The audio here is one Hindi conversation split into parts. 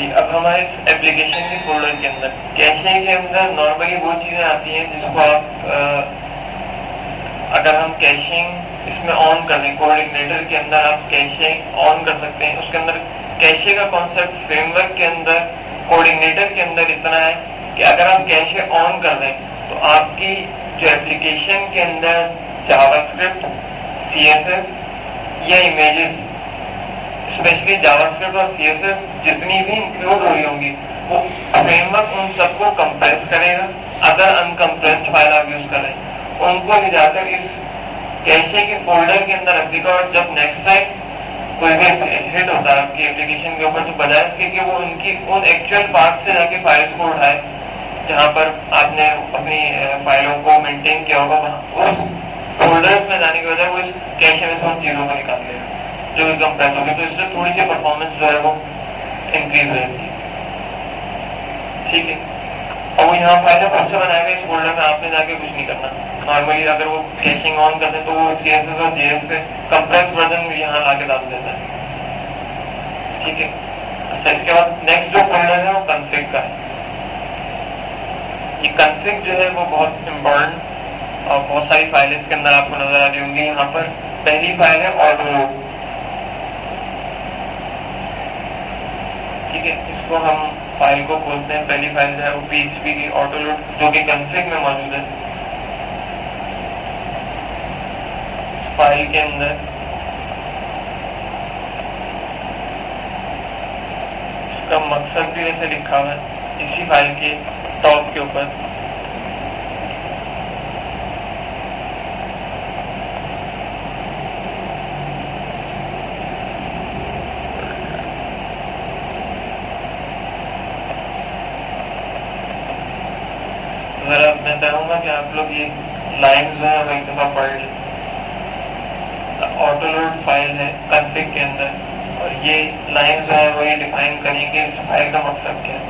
जी, अब हमारे एप्लीकेशन के फोल्डर के अंदर कैशिंग के अंदर नॉर्मली वो चीजें आती हैं जिसको आप अगर हम कैशिंग इसमें ऑन कर दें, कोऑर्डिनेटर के अंदर आप कैशिंग ऑन कर सकते हैं। उसके अंदर कैशे का कॉन्सेप्ट फ्रेमवर्क के अंदर कोऑर्डिनेटर के अंदर इतना है कि अगर आप कैशे ऑन कर दें तो आपकी जो एप्लीकेशन के अंदर जावास्क्रिप्ट, सीएसएस या इमेजेस, स्पेशली जावास्क्रिप्ट और सीएसएस जितनी भी इंक्लूड हो रही होंगी वो फ्रेमवर्क उन सबको कंप्रेस करेगा। अगर अनकंप्रेस्ड फाइल आप यूज कर रहे हैं उनको ले जाकर इस कैशे के फोल्डर के अंदर रख देगा और जब नेक्स्ट टाइम कोई भी हिट होता है आपकी एप्लीकेशन के ऊपर तो बजाय इसके कि वो उनकी उन एक्चुअल पार्ट से जाके फाइल्स को उठाए जहाँ पर आपने अपनी फाइलों को मेंटेन किया होगा, वहाँ उस फोल्डर्स में जाने की वजह वो इस कैशे में से उन चीजों को निकाल लेगा जो भी कंप्रेस होगी। तो इससे थोड़ी सी परफॉर्मेंस जो है वो इंक्रीज हो जाती है। ठीक है, और वो यहाँ फाइल खुद से बनाएगा इस फोल्डर में, आपने जाके कुछ नहीं करना। नॉर्मली अगर वो कैशिंग ऑन करते हैं तो वो सीएसएस और जेएस से कंप्रेस वर्जन भी यहाँ लाके डाल देता है। ठीक है, अच्छा इसके बाद नेक्स्ट जो फोल्डर है वो कॉन्फ़िग का है। ये कॉन्फ़िग जो है वो बहुत इम्पोर्टेंट और बहुत सारी फाइलें इसके अंदर आपको नजर आ रही होंगी। यहाँ पर पहली फाइल है ऑटोलोड। ठीक है, इसको हम फाइल को खोलते हैं। पहली फाइल जो है वो PHP की ऑटोलोड जो कि कॉन्फ़िग में मौजूद है। फाइल के अंदर इसका मकसद भी वैसे लिखा हुआ है इसी फाइल के टॉप के ऊपर। जरा मैं चाहूंगा कि आप लोग ये लाइन जो है वो एक दफा पढ़ लें। ऑटोलोड फाइल है कॉन्फ़िग के अंदर और ये लाइन जो है वो ये डिफाइन करेंगे इस फाइल का मकसद क्या है।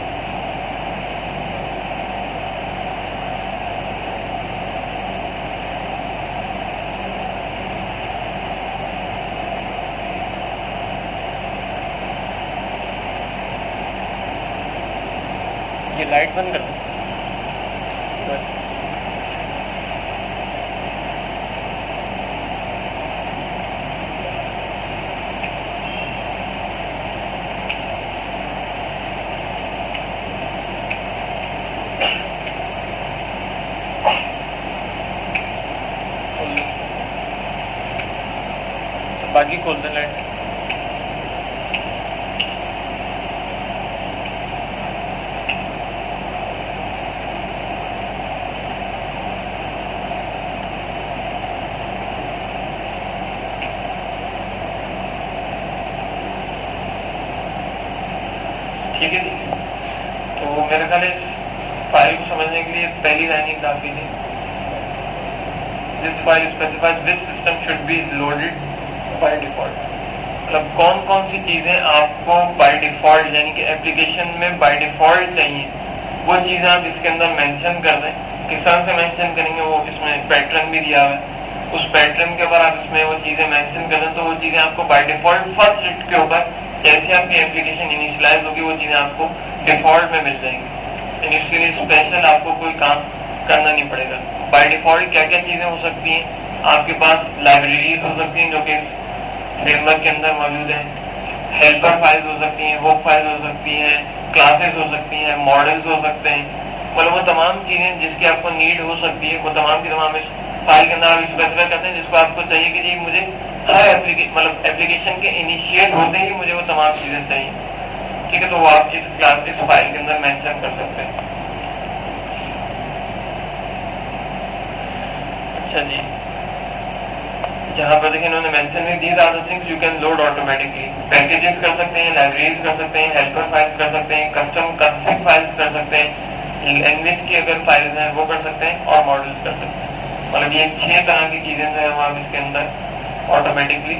ये लाइट बंद कर दो। बाकी खोल दें लाइट। ठीक है, तो मेरे ख्याल इस फाइल को समझने के लिए पहली लाइन ही काफी थी। This file specifies which system should be loaded by default. मतलब कौन कौन सी चीजें आपको बाय डिफॉल्ट यानी कि एप्लीकेशन में बाय डिफॉल्ट चाहिए वो चीजें आप इसके अंदर मेंशन कर दें। किस तरह से मेंशन करेंगे वो इसमें पैटर्न भी दिया हुआ है। उस पैटर्न के ऊपर आप इसमें वो चीजें मेंशन कर दें तो वो चीजें आपको बाय डिफॉल्ट फर्स्ट हिट के ऊपर जैसे आपकी एप्लीकेशन इनिशियलाइज होगी वो चीजें आपको डिफॉल्ट में मिल जाएंगी। इसके लिए स्पेशल आपको कोई काम करना नहीं पड़ेगा। बाय डिफॉल्ट क्या क्या चीजें हो सकती हैं, आपके पास लाइब्रेरीज हो सकती हैं जो कि फ्रेमवर्क के अंदर मौजूद है, हेल्पर फाइल्स हो सकती हैं, वर्क फाइल्स हो सकती हैं, क्लासेस हो सकती हैं, मॉडल्स हो सकते हैं। मतलब वो तमाम चीजें जिसकी आपको नीड हो सकती है वो तमाम की तमाम इस फाइल के अंदर आप स्पेसिफाई करते हैं जिसको आपको चाहिए कि जी मुझे हर एप्लीकेशन के इनिशिएट होते ही मुझे वो तमाम चीजें चाहिए। ठीक है, तो वो आप इस फाइल के अंदर मेंशन कर सकते हैं। अच्छा जी, जहाँ पर देखिए इन्होंने मेंशन नहीं the other things you can load automatically. Packages कर सकते हैं, लाइब्रेरीज कर सकते हैं, हेल्पर फाइल्स कर सकते हैं, कस्टम कॉन्फ़िग फाइल्स कर सकते हैं, लैंग्वेज की अगर फाइल्स हैं वो कर सकते हैं और मॉडल्स कर सकते हैं। मतलब ये 6 तरह की चीजें जो है वो आप इसके अंदर ऑटोमेटिकली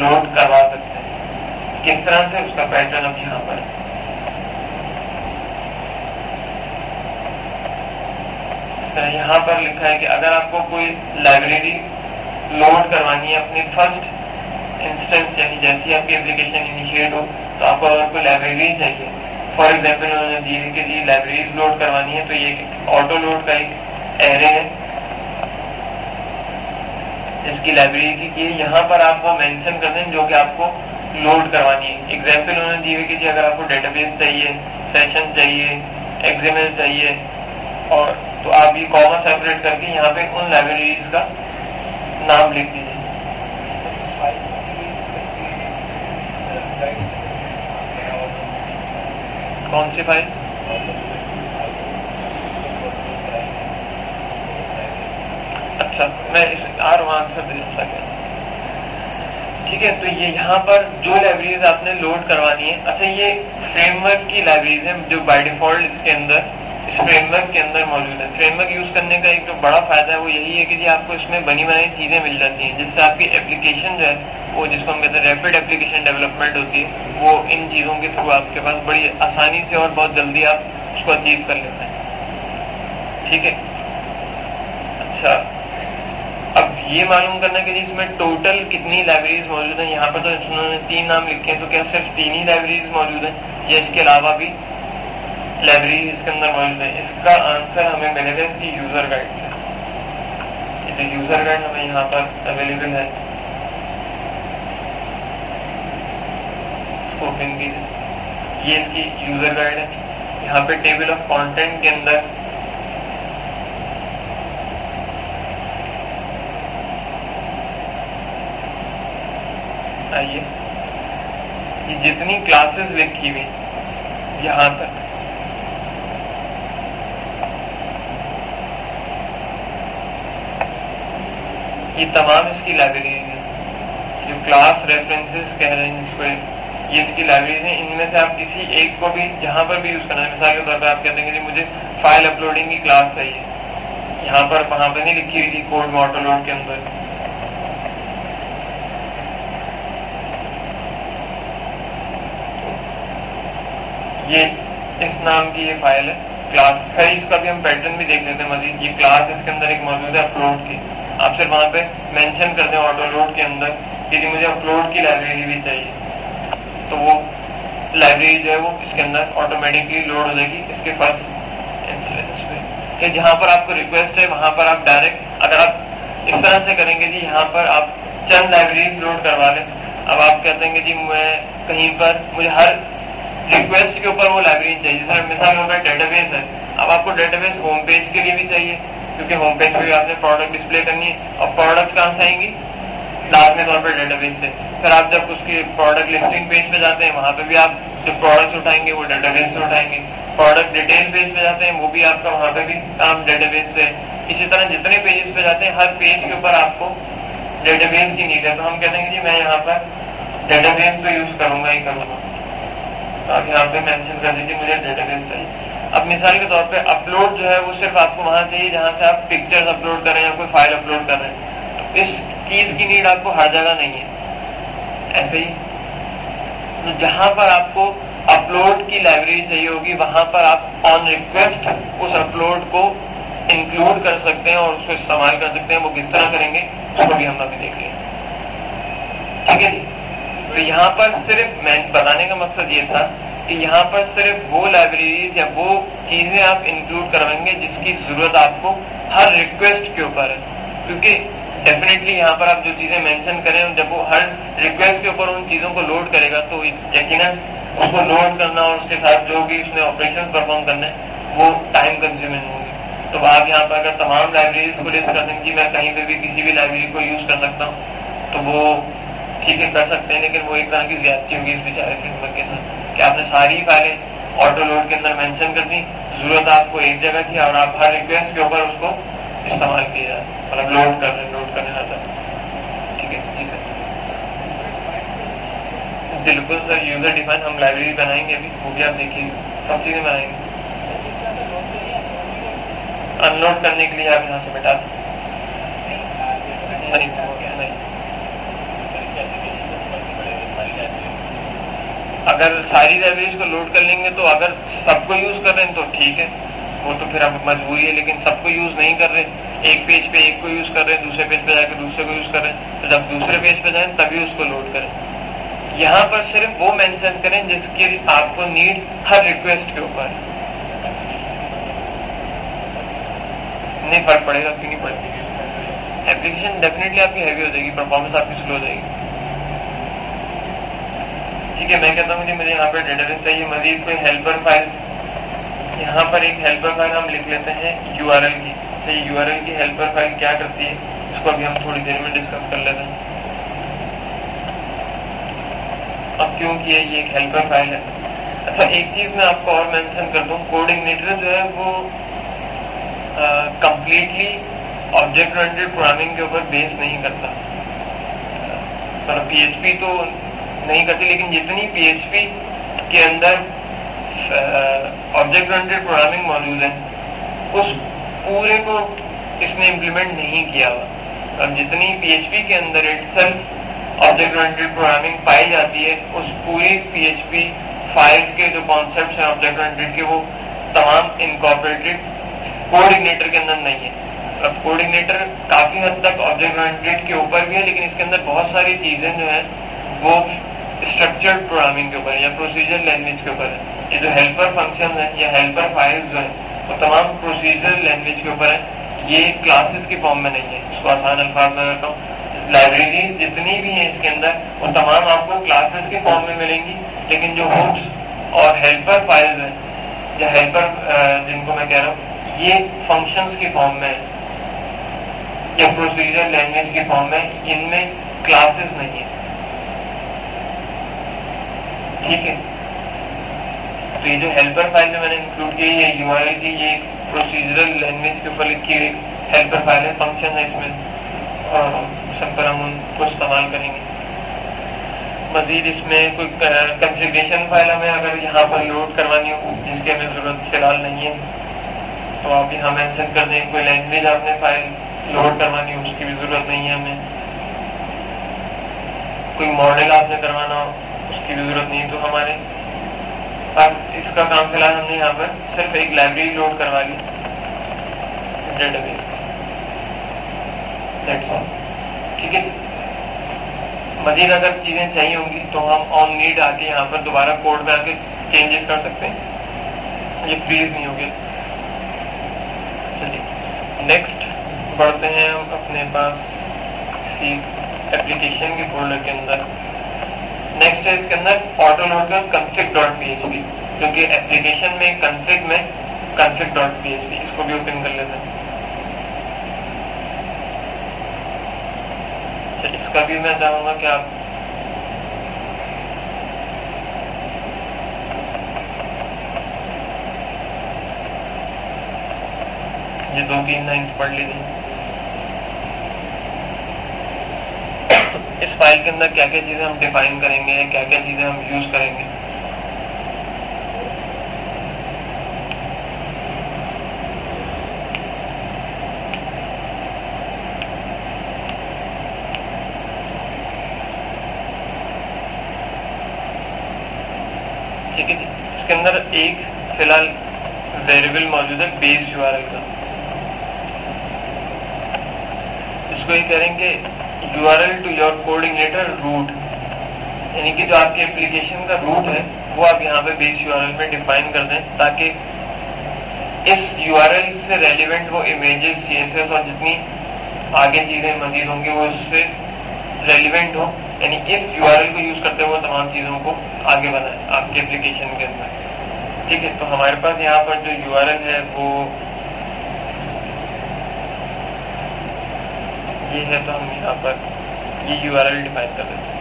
लोड करवा सकते हैं। किस तरह से उसका पैटर्न अब यहाँ पर यहाँ पर लिखा है कि अगर आपको कोई लाइब्रेरी लोड करवानी है अपनी फर्स्ट इंस्टेंस यानी जैसी आपकी एप्लीकेशन इनिशिएट हो तो आपको अगर कोई लाइब्रेरी चाहिए फॉर एग्जाम्पल उन्होंने दी है कि जी लाइब्रेरीज लोड करवानी है, तो ये ऑटो लोड का एक एरे है जिसकी लाइब्रेरी की है। यहाँ पर आप वो मेंशन कर दें जो कि आपको लोड करवानी है। एग्जाम्पल उन्होंने दी है कि जी अगर आपको डेटाबेस चाहिए, सेशन चाहिए, एक्सएमएल चाहिए, और तो आप ये कॉमा सेपरेट करके यहाँ पे उन लाइब्रेरीज का नाम लिख दीजिए। कौन सी फाइल? अच्छा, मैं आ रहा हूँ आंसर दे सकता। ठीक है, तो ये यहाँ पर जो लाइब्रेरीज आपने लोड करवानी है, अच्छा ये फ्रेमवर्क की लाइब्रेरीज है जो बाय डिफॉल्ट इसके अंदर, इस फ्रेमवर्क के अंदर मौजूद है। फ्रेमवर्क यूज करने का एक जो बड़ा फायदा है वो यही है कि जी आपको इसमें बनी बनाई चीजें मिल जाती हैं, जिससे आपकी एप्लीकेशन जो है वो, जिसको हम कहते हैं रैपिड एप्लीकेशन डेवलपमेंट होती है, वो इन चीजों के थ्रू आपके पास बड़ी आसानी से और बहुत जल्दी आप उसको अचीव कर लेते हैं। ठीक है, अच्छा अब ये मालूम करना कि इसमें टोटल कितनी लाइब्रेरीज मौजूद हैं। यहाँ पर तो इन्होंने 3 नाम लिखे हैं, तो क्या सिर्फ 3 ही लाइब्रेरीज मौजूद हैं या इसके अलावा भी लाइब्रेरी इसके अंदर मौजूद है? इसका आंसर हमें मिलेगा इसकी यूजर गाइड से। तो यूजर गाइड हमें यहाँ पर अवेलेबल है, स्कोपिंग की, ये इसकी यूजर गाइड है। यहाँ पे टेबल ऑफ कंटेंट के अंदर आइए, ये जितनी क्लासेस लिखी हुई यहाँ तक, ये तमाम इसकी लाइब्रेरी है। जो क्लास रेफरेंसेस कह रहे हैं इसको, ये इसकी लाइब्रेरी है। इनमें से आप किसी एक को भी जहां पर भी यूज करना है, मिसाल के तौर पर आप कहते हैं कि मुझे फाइल अपलोडिंग की क्लास चाहिए, यहाँ पर वहां पर नहीं लिखी हुई थी कोड में ऑटो लोड के अंदर, ये इस नाम की ये फाइल है क्लास है। इसका भी हम पैटर्न भी देख लेते हैं मजीद। ये क्लास इसके अंदर एक मौजूद है अपलोड की, आप सिर्फ वहां पे मेंशन कर दें ऑटो लोड के अंदर कि मुझे अपलोड की लाइब्रेरी भी चाहिए, तो वो लाइब्रेरी जो है वो इसके अंदर ऑटोमेटिकली लोड हो जाएगी इसके फर्स्ट इंस्टेंस पे। कि जहां पर आपको रिक्वेस्ट है वहां पर आप डायरेक्ट, अगर आप इस तरह से करेंगे जी यहाँ पर आप चंद लाइब्रेरी लोड करवा लें। अब आप कहते हैं कि जी मैं कहीं पर मुझे हर रिक्वेस्ट के ऊपर वो लाइब्रेरी चाहिए, जैसे मिसाल हो गया डेटाबेस है, अब आपको डेटाबेस होम पेज के लिए भी चाहिए क्योंकि होम पेज पे भी आपने प्रोडक्ट डिस्प्ले करनी है, और प्रोडक्ट कहाँ से आएंगी? लाजमी तौर पर डेटाबेस से। फिर आप जब उसकी प्रोडक्ट लिस्टिंग पेज पे जाते हैं वहां पे भी आप जो प्रोडक्ट्स उठाएंगे वो डेटाबेस से उठाएंगे। प्रोडक्ट डिटेल पेज पे जाते हैं वो भी आपका वहां पे भी काम डेटाबेस से। इसी तरह जितने पेजेस पे जाते हैं हर पेज के ऊपर आपको डेटाबेस की नीड है, तो हम कहते हैं कि मैं यहाँ पर डेटाबेस तो यूज करूंगा ही करूंगा, तो आप यहाँ पे मेंशन कर दीजिए मुझे डेटाबेस चाहिए। अब मिसाल के तौर पे अपलोड जो है वो सिर्फ आपको वहां चाहिए जहां से आप पिक्चर्स अपलोड कर रहे हैं या कोई फाइल अपलोड कर रहे हैं, तो इस चीज की नीड आपको हर जगह नहीं है। ऐसे ही तो जहां पर आपको अपलोड की लाइब्रेरी चाहिए होगी वहां पर आप ऑन रिक्वेस्ट उस अपलोड को इंक्लूड कर सकते हैं और उसको इस्तेमाल कर सकते हैं। वो किस तरह करेंगे उसको भी हम अभी देख लेंगे। ठीक है जी, तो यहाँ पर सिर्फ मैं बताने का मकसद ये था कि यहाँ पर सिर्फ वो लाइब्रेरीज या वो चीजें आप इंक्लूड करवाएंगे जिसकी जरूरत आपको हर रिक्वेस्ट के ऊपर है, क्योंकि डेफिनेटली यहाँ पर आप जो चीजें मेंशन करें जब वो हर रिक्वेस्ट के ऊपर उन चीजों को लोड करेगा तो यकीनन उसको लोड करना और उसके साथ जो भी उसमें ऑपरेशन परफॉर्म करना है वो टाइम कंज्यूमिंग होंगे। तो आप यहाँ पर अगर तमाम लाइब्रेरीज को लिस्ट कर देंगे मैं कहीं पे भी किसी भी लाइब्रेरी को यूज कर सकता हूँ तो वो ठीक है कर सकते हैं, लेकिन वो एक तरह की ज्यादती होगी इस बेचारे फ्रेमवर्क के साथ कि आपने सारी फाइलें ऑटो लोड के अंदर मेंशन कर दी, जरूरत आपको एक जगह थी और आप हर रिक्वेस्ट के ऊपर उसको इस्तेमाल किया मतलब लोड करने आता। ठीक है जी सर, बिल्कुल सर। यूजर डिफाइन हम लाइब्रेरी बनाएंगे अभी, वो भी आप देखिए सब चीजें बनाएंगे। अनलोड करने के लिए आप यहाँ से बेटा नहीं अगर सारी लाइब्रेरीज को लोड कर लेंगे तो अगर सबको यूज कर रहे हैं तो ठीक है, वो तो फिर अब मजबूरी है, लेकिन सबको यूज नहीं कर रहे, एक पेज पे एक को यूज कर रहे हैं, दूसरे पेज पे जाकर दूसरे को यूज कर रहे हैं, तो जब दूसरे पेज पे जाएं तभी उसको लोड करें। यहाँ पर सिर्फ वो मेंशन करें जिसकी आपको नीड हर रिक्वेस्ट के ऊपर। नहीं फर्क पड़ेगा, क्यों नहीं पड़ेगा? एप्लीकेशन डेफिनेटली आपकी हैवी हो जाएगी, परफॉर्मेंस आपकी स्लो हो जाएगी। ठीक है, मैं कहता हूँ मुझे यहाँ पर डेटाबेस चाहिए, मजीद कोई हेल्पर फाइल। यहाँ पर एक हेल्पर फाइल हम लिख लेते हैं URL की। तो URL की हेल्पर फाइल क्या करती है, इसको अभी हम थोड़ी देर में डिस्कस कर लेते हैं। अब क्योंकि ये एक हेल्पर फाइल है। अच्छा, एक चीज मैं आपको और मेंशन कर दूं, कोऑर्डिनेटर जो है वो कंप्लीटली ऑब्जेक्ट ओरिएंटेड प्रोग्रामिंग के ऊपर बेस नहीं करता। PHP तो नहीं करती, लेकिन जितनी PHP के अंदर ऑब्जेक्ट ओरिएंटेड प्रोग्रामिंग मौजूद है उस पूरे को इसने इम्प्लीमेंट नहीं किया हुआ। अब जितनी PHP के अंदर इटसेल्फ ऑब्जेक्ट ओरिएंटेड प्रोग्रामिंग पाई जाती है, उस पूरी PHP 5 के जो कॉन्सेप्ट्स हैं ऑब्जेक्ट ओरिएंटेड के, वो तमाम इनकॉर्पोरेटेड कोऑर्डिनेटर के अंदर नहीं है। अब कोऑर्डिनेटर काफी हद तक ऑब्जेक्ट ओरिएंटेड के ऊपर भी है, लेकिन इसके अंदर बहुत सारी चीजें जो है वो स्ट्रक्चर्ड प्रोग्रामिंग के ऊपर या प्रोसीजर लैंग्वेज के ऊपर है। ये जो हेल्पर फंक्शन है या हेल्पर फाइल्स जो है वो तमाम प्रोसीजर लैंग्वेज के ऊपर है, ये क्लासेस के फॉर्म में नहीं है। इसको आसान अल्फाज में कहता हूँ, लाइब्रेरी जितनी भी है इसके अंदर वो तमाम आपको क्लासेस के फॉर्म में मिलेंगी, लेकिन जो हुक्स और हेल्पर फाइल्स है या हेल्पर जिनको मैं कह रहा हूँ, ये फंक्शंस के फॉर्म में है या प्रोसीजर लैंग्वेज के फॉर्म में, इनमें क्लासेस नहीं है। ठीक है, तो ये जो हेल्पर फाइल जो मैंने इंक्लूड की है URL की, ये प्रोसीजरल लैंग्वेज के ऊपर लिखी हुई हेल्पर फाइल है, फंक्शन है इसमें, और सिंपल हम उनको इस्तेमाल करेंगे। मजीद इसमें कोई कॉन्फ़िगरेशन फाइल हमें अगर यहाँ पर लोड करवानी हो, जिसकी हमें जरूरत फिलहाल नहीं है, तो आप यहाँ मेंशन कर दें। कोई लैंग्वेज आपने फाइल लोड करवानी हो, उसकी भी जरूरत नहीं है हमें। कोई मॉडल आपने करवाना हो, उसकी भी जरूरत नहीं है। तो हमारे इसका काम फिलहाल हमने यहाँ पर सिर्फ एक लाइब्रेरी लोड करवा ली, डेटाबेस। ठीक है, मजीद अगर चीजें चाहिए होंगी तो हम ऑन नीड आके यहाँ पर दोबारा कोड में आके चेंजेस कर सकते हैं, ये फ्रीज नहीं होगी। चलिए नेक्स्ट बढ़ते हैं हम अपने पास एप्लीकेशन के फोल्डर के अंदर। नेक्स्ट है इसके अंदर ऑटो लोड का config.php, क्योंकि एप्लीकेशन में config में config.php, इसको भी ओपन कर लेते हैं। इसका भी मैं चाहूंगा कि आप ये 2-3 लाइन्स पढ़ लीजिए। इस फाइल के अंदर क्या क्या चीजें हम डिफाइन करेंगे, क्या क्या चीजें हम यूज करेंगे। ठीक है जी, इसके अंदर एक फिलहाल वेरिएबल मौजूद है बेस URL का। इसको ये करेंगे URL to your coordinator route, यानी कि जो आपके एप्लीकेशन का रूट है वो आप यहाँ पे बेस URL में डिफाइन कर दें, ताकि इस URL से रेलिवेंट वो इमेजेस, CSS और जितनी आगे चीजें मजीद होंगी वो इससे रेलिवेंट हो, यानी इस URL को यूज करते हुए तमाम चीजों को आगे बढ़ाएं आपके एप्लीकेशन के अंदर। ठीक है, तो हमारे पास यहाँ पर जो URL है वो ये है, तो हम यहाँ पर ये URL डिफाइन कर देते हैं।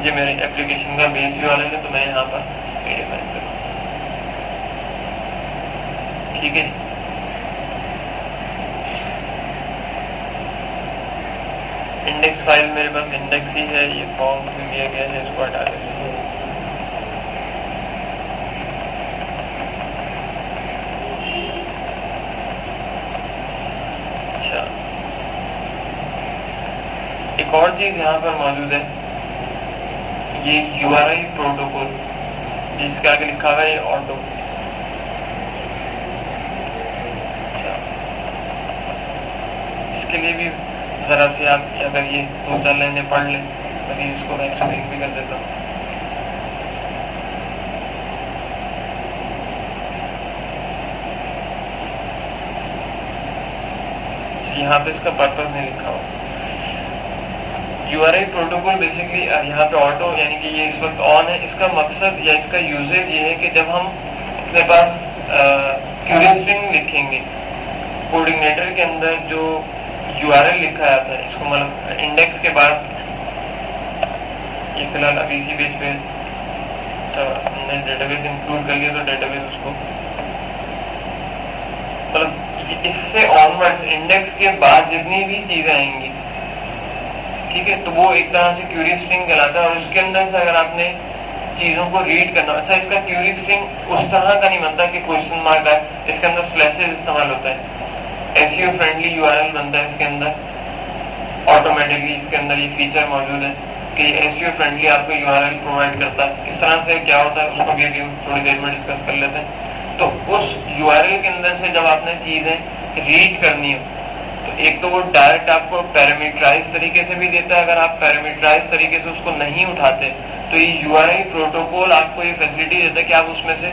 ये मेरे एप्लीकेशन का बेस URL है, तो मैं यहाँ पर ये डिफाइन करूँ। ठीक है, इंडेक्स फाइल मेरे पास इंडेक्स ही है, ये फॉर्म दिया गया है, इसको हटा देते हैं। एक और चीज यहाँ पर मौजूद है, ये URI प्रोटोकॉल, जिसके आगे लिखा हुआ है ऑटो। इसके लिए भी जरा से आप अगर ये 2-4 लाइनें पढ़ लें अभी इसको मैं एक्सप्लेन भी कर देता हूँ। यहाँ पे इसका पर्पस नहीं लिखा हुआ। URI प्रोटोकॉल बेसिकली यहाँ पे ऑटो यानी कि ये इस वक्त ऑन है। इसका मकसद या इसका यूजेज ये है कि जब हम अपने पास क्यूरी स्ट्रिंग लिखेंगे, कोऑर्डिनेटर के अंदर जो URL लिखा जाता है, इसको मतलब इंडेक्स के बाद, ये फिलहाल अभी इसी पेज पे हमने डेटाबेस इंक्लूड कर लिया तो डेटाबेस उसको मतलब इससे ऑनवर्ड इंडेक्स के बाद जितनी भी चीजें आएंगी, ठीक है, तो वो एक तरह से क्यूरी स्ट्रिंग कहलाता है। और उसके अंदर से अगर आपने चीजों को रीड करना, अच्छा इसका क्यूरी स्ट्रिंग उस तरह का नहीं बनता कि क्वेश्चन मार्क है, इसके अंदर स्लैशेस इस्तेमाल होता है। SEO फ्रेंडली URL बनता है इसके अंदर ऑटोमेटिकली। इसके अंदर ये फीचर मौजूद है कि SEO फ्रेंडली आपको URL प्रोवाइड करता है। इस तरह से क्या होता है उसको भी हम थोड़ी देर में डिस्कस कर लेते हैं। तो उस URL के अंदर से जब आपने चीजें रीड करनी हो तो एक तो वो डायरेक्ट आपको पैरामीटराइज तरीके से भी देता है। अगर आप पैरामीटराइज तरीके से उसको नहीं उठाते तो ये URI प्रोटोकॉल आपको ये फैसिलिटी देता है कि आप उसमें से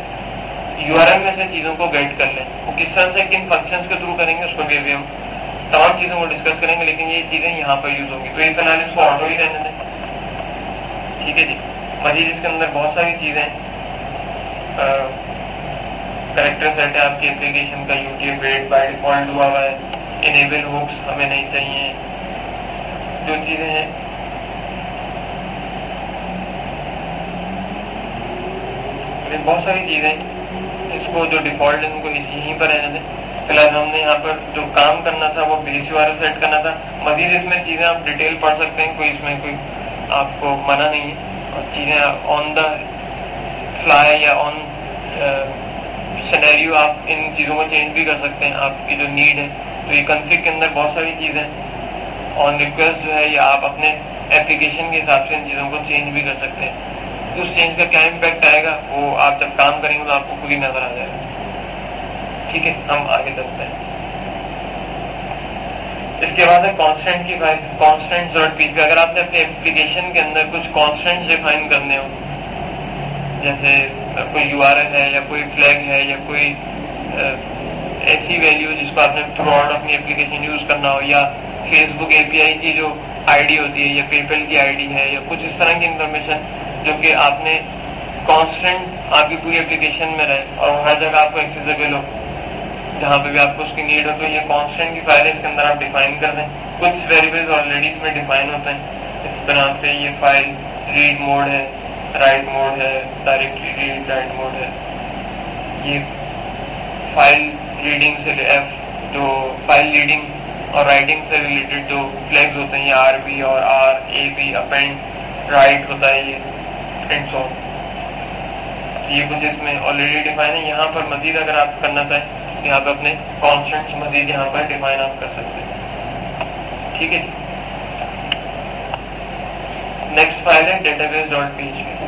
URL में से चीजों को गेट कर लें। वो किस तरह से किन फंक्शंस के थ्रू करेंगे उसको भी हम तमाम चीजों को डिस्कस करेंगे, लेकिन ये चीजें यहाँ पर यूज होंगी। तो ये फिलहाल इसको ऑटो ही रहने दें, ठीक है जी। मजीद इसके अंदर बहुत सारी चीजें कैरेक्टर सेट है आपकी एप्लीकेशन का, UTF-8 बाय डिफॉल्ट हुआ हुआ है, इनेबल हुक्स हमें नहीं चाहिए, जो चीजें हैं बहुत सारी चीजें इसको जो डिफॉल्ट है उनको यहीं पर रहने दें। फिलहाल हमने यहाँ पर जो काम करना था वो बेस URL सेट करना था। मजीद इसमें चीजें आप डिटेल पढ़ सकते हैं, कोई इसमें कोई आपको मना नहीं है। और चीजें ऑन द फ्लाई या ऑन सिनेरियो आप इन चीजों को चेंज भी कर सकते हैं, आपकी जो नीड है। तो ये कॉन्फ़िग के अंदर बहुत सारी चीजें ऑन रिक्वेस्ट जो है या आप अपने एप्लीकेशन के हिसाब से इन चीजों को चेंज भी कर सकते हैं। उस चेंज का क्या इम्पैक्ट आएगा वो आप जब काम करेंगे तो आपको खुद ही नजर आ जाएगा, ठीक है। हम आगे चलते हैं। इसके बाद है कॉन्स्टेंट की फाइल, constants.php। अगर आपने अपने एप्लीकेशन के अंदर कुछ कॉन्स्टेंट डिफाइन करने हो, जैसे कोई URL है या कोई फ्लैग है या कोई ऐसी वैल्यू जिसको आपने थ्रू आउट अपनी एप्लीकेशन यूज करना हो, या फेसबुक API की जो ID होती है या पेपल की ID है या कुछ इस तरह की इंफॉर्मेशन जो कि आपने कांस्टेंट आपकी पूरी एप्लीकेशन में रहे और हर जगह आपको एक्सेसिबल हो, जहाँ पे भी आपको उसकी नीड हो, तो ये कांस्टेंट की फाइल है, इसके अंदर आप डिफाइन कर दें। कुछ वेरिएबल्स ऑलरेडी इसमें डिफाइन होते हैं। इस तरह से ये फाइल रीड मोड है, राइट मोड है, डायरेक्टली रीड राइट मोड है। ये फाइल रीडिंग से जो फाइल रीडिंग और राइटिंग से रिलेटेड जो फ्लैग्स होते हैं, ये RB और RAB, अपेंड राइट होता है ये, एंड सो ऑन। ये कुछ इसमें ऑलरेडी डिफाइन है। यहाँ पर मजीद अगर आप करना चाहें यहाँ पे अपने कॉन्स्टेंट्स मजीद यहाँ पर डिफाइन आप कर सकते हैं, ठीक है। नेक्स्ट फाइल है database.php।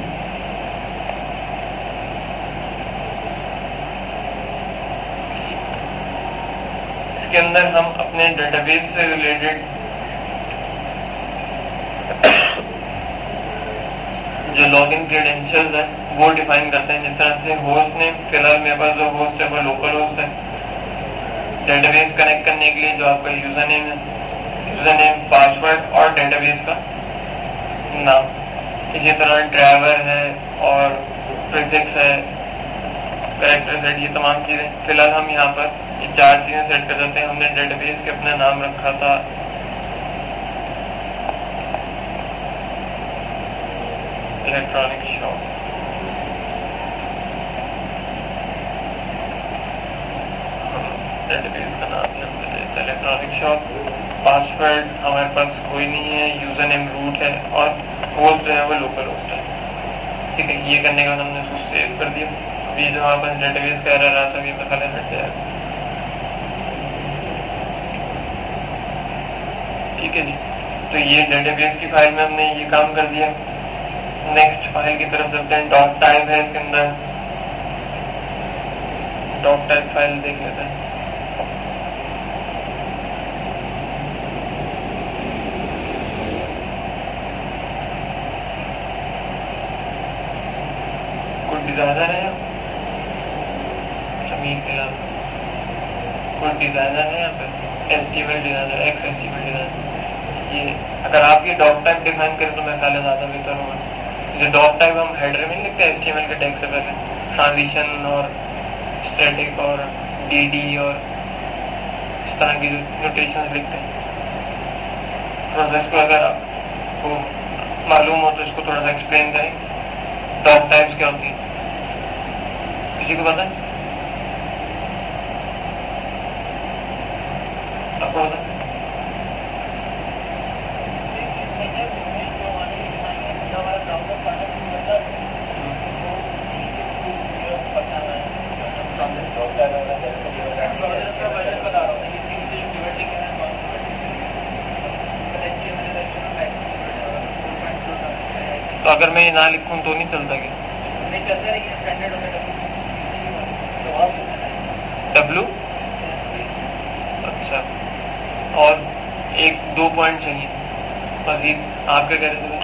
इसके अंदर हम अपने डेटाबेस से रिलेटेड जो लॉगिन क्रेडेंशियल्स है वो डिफाइन करते हैं। जिस तरह से होस्ट नेम, फिलहाल मेरे पास जो होस्ट है वो लोकल होस्ट है। डेटाबेस कनेक्ट करने के लिए जो आपका यूजर नेम है, यूजर नेम, पासवर्ड और डेटाबेस का नाम। इसी तरह ड्राइवर है और प्रीफिक्स है, कैरेक्टर सेट, ये तमाम चीजें। फिलहाल हम यहाँ पर ये 4 चीजें सेट कर देते हैं। हमने डेटाबेस के अपना नाम रखा था इलेक्ट्रॉनिक शॉप। डेटाबेस का नाम इलेक्ट्रॉनिक शॉप। पासवर्ड हमारे पास कोई नहीं है, यूजर नेम रूट है और होस्ट जो है वो लोकल होस्ट है, ठीक है। ये करने के बाद हमने उसको सेव कर दिया। अभी जो हमारे पास डेटाबेस का एरर रहा था ये मसाला हट जाएगा, ठीक है जी। तो ये डेटाबेस की फाइल में हमने ये काम कर दिया। नेक्स्ट फाइल की तरफ चलते हैं। डॉट टाइप है इसके अंदर, डॉट टाइप फाइल देख लेते हैं। डिजाइनर है, कोई डिजाइनर है यहाँ पे, HTML डिजाइनर, XHTML डिजाइनर। ये अगर आप ये डॉक टाइप डिफाइन करें तो मैं ख्याल ज्यादा बेहतर होगा। जो डॉक टाइप हम हेडर में नहीं लिखते HTML के टैग से पहले, ट्रांजिशन और स्टैटिक और DD और इस तरह की जो नोटेशंस लिखते हैं, थोड़ा इसको अगर आपको मालूम हो तो इसको थोड़ा सा एक्सप्लेन करें। डॉक टाइप्स क्या होती है, किसी को पता है? आपको पता? तो अगर मैं ना लिखूं तो नहीं चलता क्या? W? अच्छा, और एक दो पॉइंट चाहिए मजीद। आप क्या कह रहे थे?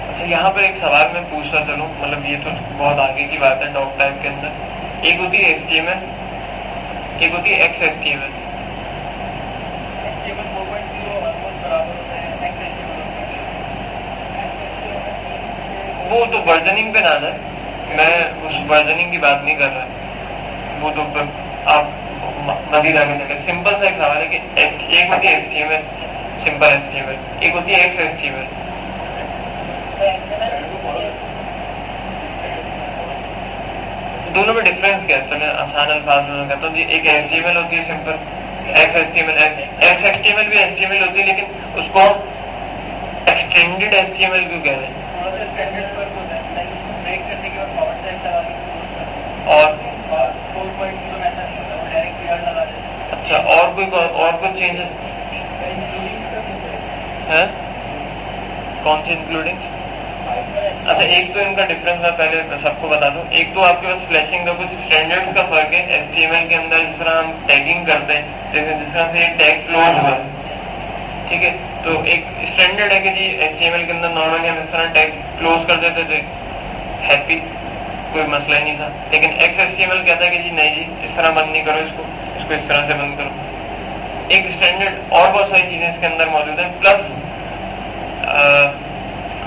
अच्छा, यहाँ पर एक सवाल मैं पूछता चलूं, मतलब ये तो बहुत आगे की बात है डॉक टाइप के अंदर। एक होती है HTML, एक होती है XHTML। वो तो वर्जनिंग पे ना है, मैं उस वर्जनिंग की बात नहीं कर रहा, वो तो आप मजीद आगे चले। सिंपल सा एक सवाल है कि एक होती है HTML, सिंपल HTML, एक होती है XHTML। दोनों में डिफरेंस क्या है? चले आसान अल्फाज में कहता हूँ, एक HTML होती है सिंपल, XHTML भी HTML होती है, लेकिन उसको एक्सटेंडेड HTML क्यों कह रहे हैं? और अच्छा, और कोई चेंजेस है? कौन सी इंक्लूडिंग? अच्छा, एक तो इनका डिफरेंस मैं पहले सबको बता दूं। एक तो आपके पास फ्लैशिंग का कुछ स्टैंडर्ड्स का फर्क है। HTML के अंदर जिस तरह हम टैगिंग करते हैं, जैसे जिस तरह से टैग क्लोज हुआ, ठीक है, तो एक स्टैंडर्ड है कि जी HTML के अंदर नॉर्मली हम इस तरह टैग क्लोज कर देते थे, हैप्पी, कोई मसला ही नहीं था। लेकिन XHTML कहता है कि जी नहीं जी, इस तरह बंद नहीं करो, इसको इस तरह से बंद करो। एक स्टैंडर्ड और बहुत सारी चीजें इसके अंदर मौजूद है। प्लस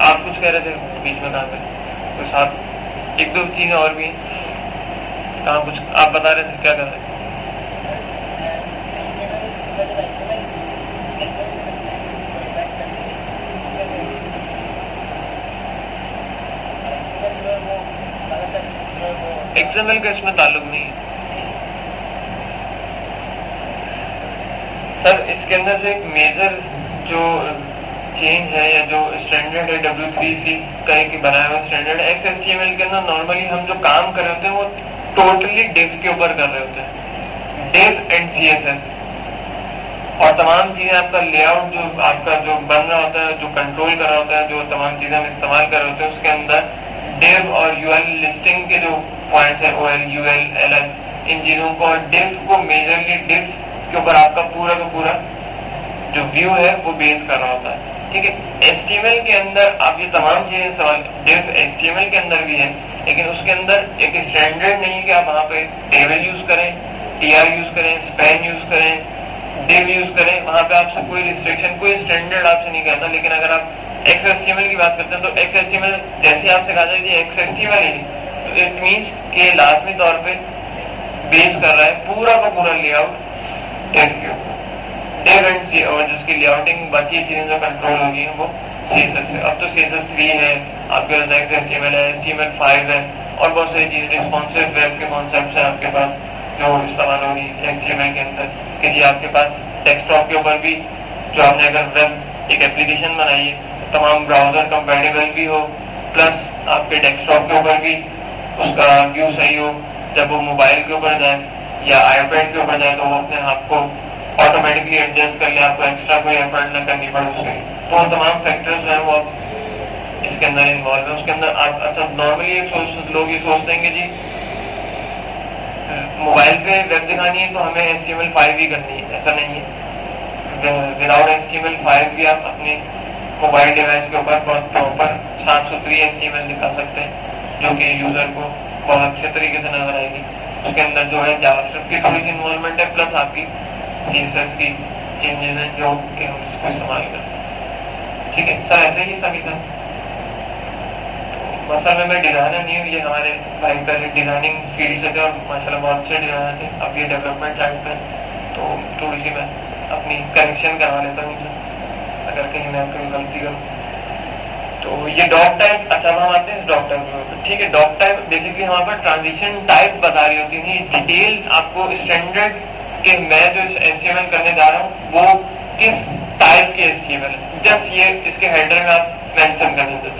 आप कुछ कह रहे थे बीच में, कहाँ पे कुछ आप, एक दो चीजें और भी, कहाँ कुछ आप बता रहे थे, क्या कर रहे थे? XML का इसमें ताल्लुक नहीं है सर। इसके अंदर जो एक मेजर जो चेंज है या जो स्टैंडर्ड है W3C का एक बनाया हुआ स्टैंडर्ड है, XHTML के अंदर नॉर्मली हम जो काम कर रहे होते हैं वो टोटली div के ऊपर कर रहे होते हैं, div एंड CSS, और तमाम चीजें आपका लेआउट जो आपका जो बन रहा होता है, जो कंट्रोल कर रहा होता है, जो तमाम चीजें हम इस्तेमाल कर रहे होते हैं, उसके अंदर div और UL लिस्टिंग के जो पॉइंट्स है, OL, UL, LL, इन चीजों को, और div को मेजरली div के ऊपर आपका पूरा का पूरा जो व्यू है वो बेस कर रहा होता है, ठीक है। HTML के अंदर आप ये तमाम चीजें सवाल div HTML के अंदर भी है, लेकिन उसके अंदर एक स्टैंडर्ड नहीं है कि आप वहाँ पे टेबल यूज करें, TR यूज करें, स्पैन यूज करें, div यूज करें, वहाँ पे आपसे कोई रिस्ट्रिक्शन, कोई स्टैंडर्ड आपसे नहीं कहता। लेकिन अगर आप XHTML की बात करते हैं तो XHTML जैसे आपसे कहा जाए XHTML ही, तो इट मीन्स कि लाजमी तौर पे बेस कर रहा है पूरा का पूरा लेआउट div के ऊपर, div एंड और जिसकी लेआउटिंग बाकी चीजें जो कंट्रोल होगी वो CSS है। अब तो CSS 3 है आपके पास, XHTML है, HTML5 है, और बहुत सारी चीजें रिस्पॉन्सिव वेब के कॉन्सेप्ट है आपके पास जो इस्तेमाल होगी HTML के अंदर, कि जी आपके पास डेस्कटॉप के ऊपर भी जो आपने अगर वेब एक एप्लीकेशन बनाई है तमाम ब्राउजर कंपैटिबल भी हो, प्लस आपके डेस्कटॉप के ऊपर भी उसका व्यू सही हो, जब वो मोबाइल के ऊपर जाए या आईपैड के ऊपर जाए तो वो अपने आप को ऑटोमेटिकली एडजस्ट कर ले, आपको एक्स्ट्रा कोई एफर्ट न करनी पड़े उसके। तो तमाम फैक्टर्स हैं वो इसके अंदर इन्वॉल्व है। उसके अंदर आप अच्छा नॉर्मली लोग ये सोचते हैं कि जी मोबाइल पे वेब दिखानी है तो हमें HTML5 ही करनी है, ऐसा नहीं है। विदाउट HTML5 भी आप अपने मोबाइल डिवाइस के ऊपर बहुत प्रॉपर साफ सुथरी HTML दिखा सकते हैं जो कि यूजर को बहुत अच्छे तरीके से नजर आएगी। उसके अंदर जो है जावास्क्रिप्ट की थोड़ी सी इन्वॉल्वमेंट है, प्लस आपकी CSS की चेंजेस हैं जो कि हम इसको इस्तेमाल करते हैं। ठीक है सर, ऐसे ही सभी था। तो असल में मैं डिजाइनर नहीं हूँ, ये हमारे भाई पहले डिजाइनिंग फील्ड से थे और माशाल्लाह बहुत अच्छे डिजाइनर थे। अब ये डेवलपमेंट साइड पे, तो थोड़ी सी मैं अपनी करेक्शन करवा लेता हूँ अगर कहीं मैं कोई गलती करूँ। तो ये डॉक टाइप, अच्छा हम आते हैं डॉक टाइप। ठीक है, डॉक टाइप बेसिकली हमारे पास ट्रांजिशन टाइप बता रही होती थी, डिटेल आपको स्टैंडर्ड के मैं जो HTML करने जा रहा हूँ वो किस टाइप के HTML है, जस्ट ये इसके हेडर में आप मेंशन कर देते थे।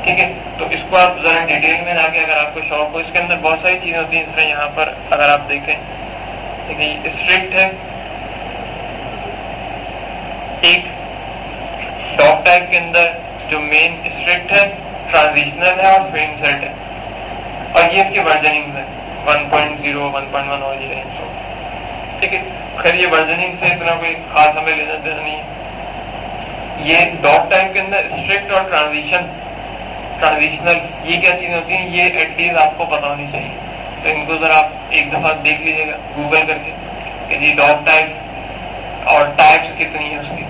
ठीक है, तो इसको आप जरा डिटेल में जाके अगर आपको शौक हो, इसके अंदर बहुत सारी चीजें होती हैं। इसमें यहाँ पर अगर आप देखें, देखिए स्ट्रिक्ट है एक डॉक टाइप के अंदर, जो मेन स्ट्रिक्ट है, ट्रांजिशनल है और फिर इंसर्ट है, और ये इसके वर्जनिंग है 1.0, 1.1 और ये रेंज। ठीक है, खैर ये वर्जनिंग से इतना कोई खास हमें लेना देना नहीं है। ये डॉक टाइप के अंदर स्ट्रिक्ट और ट्रांजिशनल ये क्या चीजें होती हैं, ये एटलीस्ट आपको पता होनी चाहिए। तो इनको जरा आप एक दफा देख लीजिएगा गूगल करके कि जी डॉक टाइप और टाइप्स कितनी है उसकी।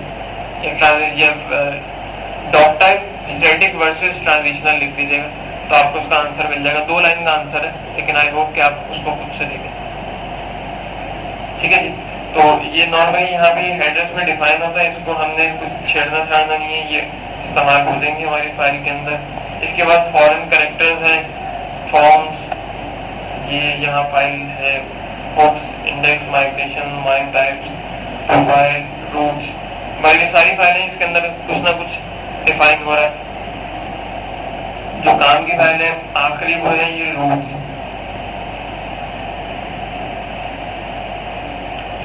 Doc type static versus transitional लिख दीजिएगा तो आपको उसका आंसर मिल जाएगा। 2 लाइन का आंसर है, लेकिन आई होप कि आप उसको खुद से देखें। ठीक है जी, तो ये नॉर्मली यहाँ पे हेडर्स में डिफाइन होता है, इसको हमने कुछ छेड़ना छाड़ना नहीं है, ये इस्तेमाल हो देंगे हमारी फाइल के अंदर। इसके बाद फॉरेन कैरेक्टर्स हैं, फॉर्म्स, ये यहाँ फाइल है, होप्स, index, migration, mime types, profile, routes, बाकी सारी फाइलें इसके अंदर कुछ ना कुछ डिफाइन हो रहा है। जो काम की फाइल है आखिरी वो है ये रूट्स।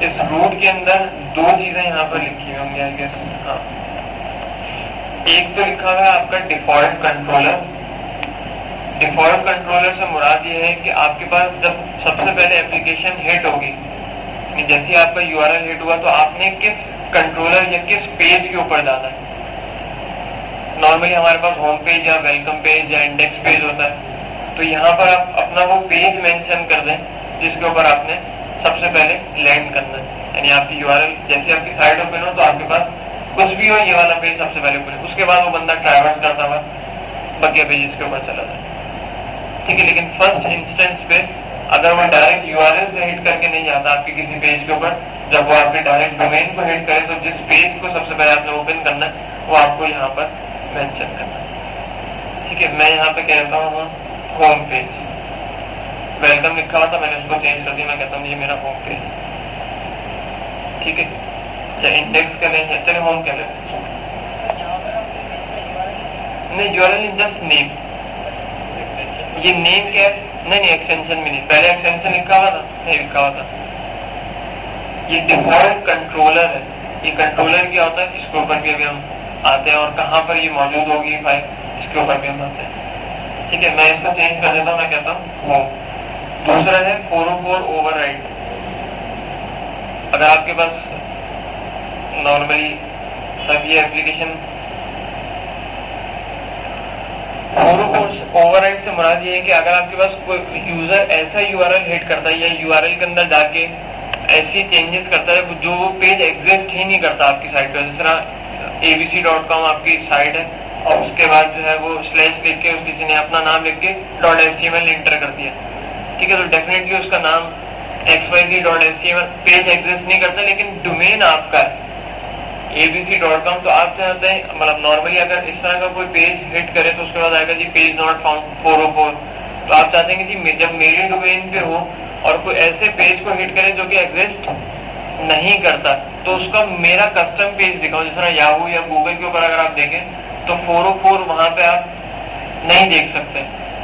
इस रूट के अंदर 2 चीजें यहाँ पर लिखी होंगी आई गेस। हाँ, एक तो लिखा हुआ है आपका डिफॉल्ट कंट्रोलर। डिफॉल्ट कंट्रोलर से मुराद ये है कि आपके पास जब सबसे पहले एप्लीकेशन हिट होगी, जैसे ही आपका URL हिट हुआ तो आपने किस कंट्रोलर या किस पेज के ऊपर जाना है। नॉर्मली हमारे पास होम पेज या वेलकम पेज या इंडेक्स पेज होता है, तो यहाँ पर आप अपना वो पेज मेंशन कर दें जिसके ऊपर आपने सबसे पहले लैंड करना है। यानी आपकी URL जैसे आपकी साइट ओपन हो तो आपके पास कुछ भी हो, ये वाला पेज सबसे पहले खुले, उसके बाद वो बंदा ट्रैवर्स करता हुआ बाकी पेजेस के ऊपर चला जाए। ठीक है, लेकिन फर्स्ट इंस्टेंस पे अगर वो डायरेक्ट URL से हिट करके नहीं जाता आपके किसी पेज के ऊपर, जब वो आपके डायरेक्ट डोमेन को हिट करे तो जिस पेज को सबसे पहले आपने ओपन करना है वो आपको यहाँ पर मेंशन करना है। ठीक है, मैं यहाँ पे कहता हूँ होम पेज। वेलकम लिखा हुआ था, मैंने उसको चेंज कर दिया, मैं कहता हूँ ये मेरा होम पेज। ठीक है, या इंडेक्स का नहीं है, चले होम कह लेते हैं। नहीं, URL इज जस्ट नेम। ये नेम क्या है? नहीं, एक्सटेंशन में नहीं, पहले एक्सटेंशन लिखा हुआ था, नहीं लिखा हुआ था। ये डिफॉल्ट कंट्रोलर है। ये कंट्रोलर क्या होता है, इसके ऊपर भी अभी हम आते हैं, और कहाँ पर ये मौजूद होगी फाइल, इसके ऊपर भी हम आते हैं। ठीक है, मैं इसको चेंज कर देता हूँ, मैं कहता हूँ होम। दूसरा है 404 ओवरराइड। अगर आपके पास नॉर्मली सब ये एप्लीकेशन 404 ओवरराइड से मुराद ये है कि अगर आपके पास कोई यूजर ऐसा URL हिट करता है या URL के अंदर जाके ऐसी चेंजेस करता है जो वो पेज एग्जिस्ट ही नहीं करता आपकी साइट पर, जिस तरह abc.com आपकी साइट है और उसके बाद जो है वो स्लैश लिख के किसी ने अपना नाम लिख के .html इंटर कर दिया। ठीक है, तो डेफिनेटली उसका नाम xyz.html पेज एग्जिस्ट नहीं करता, लेकिन डोमेन आपका है abc.com। तो आप चाहते हैं, मतलब नॉर्मली अगर इस तरह का कोई पेज हिट करे तो उसके बाद आएगा जी पेज नॉट फाउंड 404। तो आप चाहते हैं कि जी जब मेरे डोमेन पे हो और कोई ऐसे पेज को हिट करे जो कि एग्जिस्ट नहीं करता, तो उसका मेरा कस्टम पेज दिखाओ। जिस तरह याहू या गूगल के ऊपर अगर आप देखें तो 404 वहां पे आप नहीं देख सकते,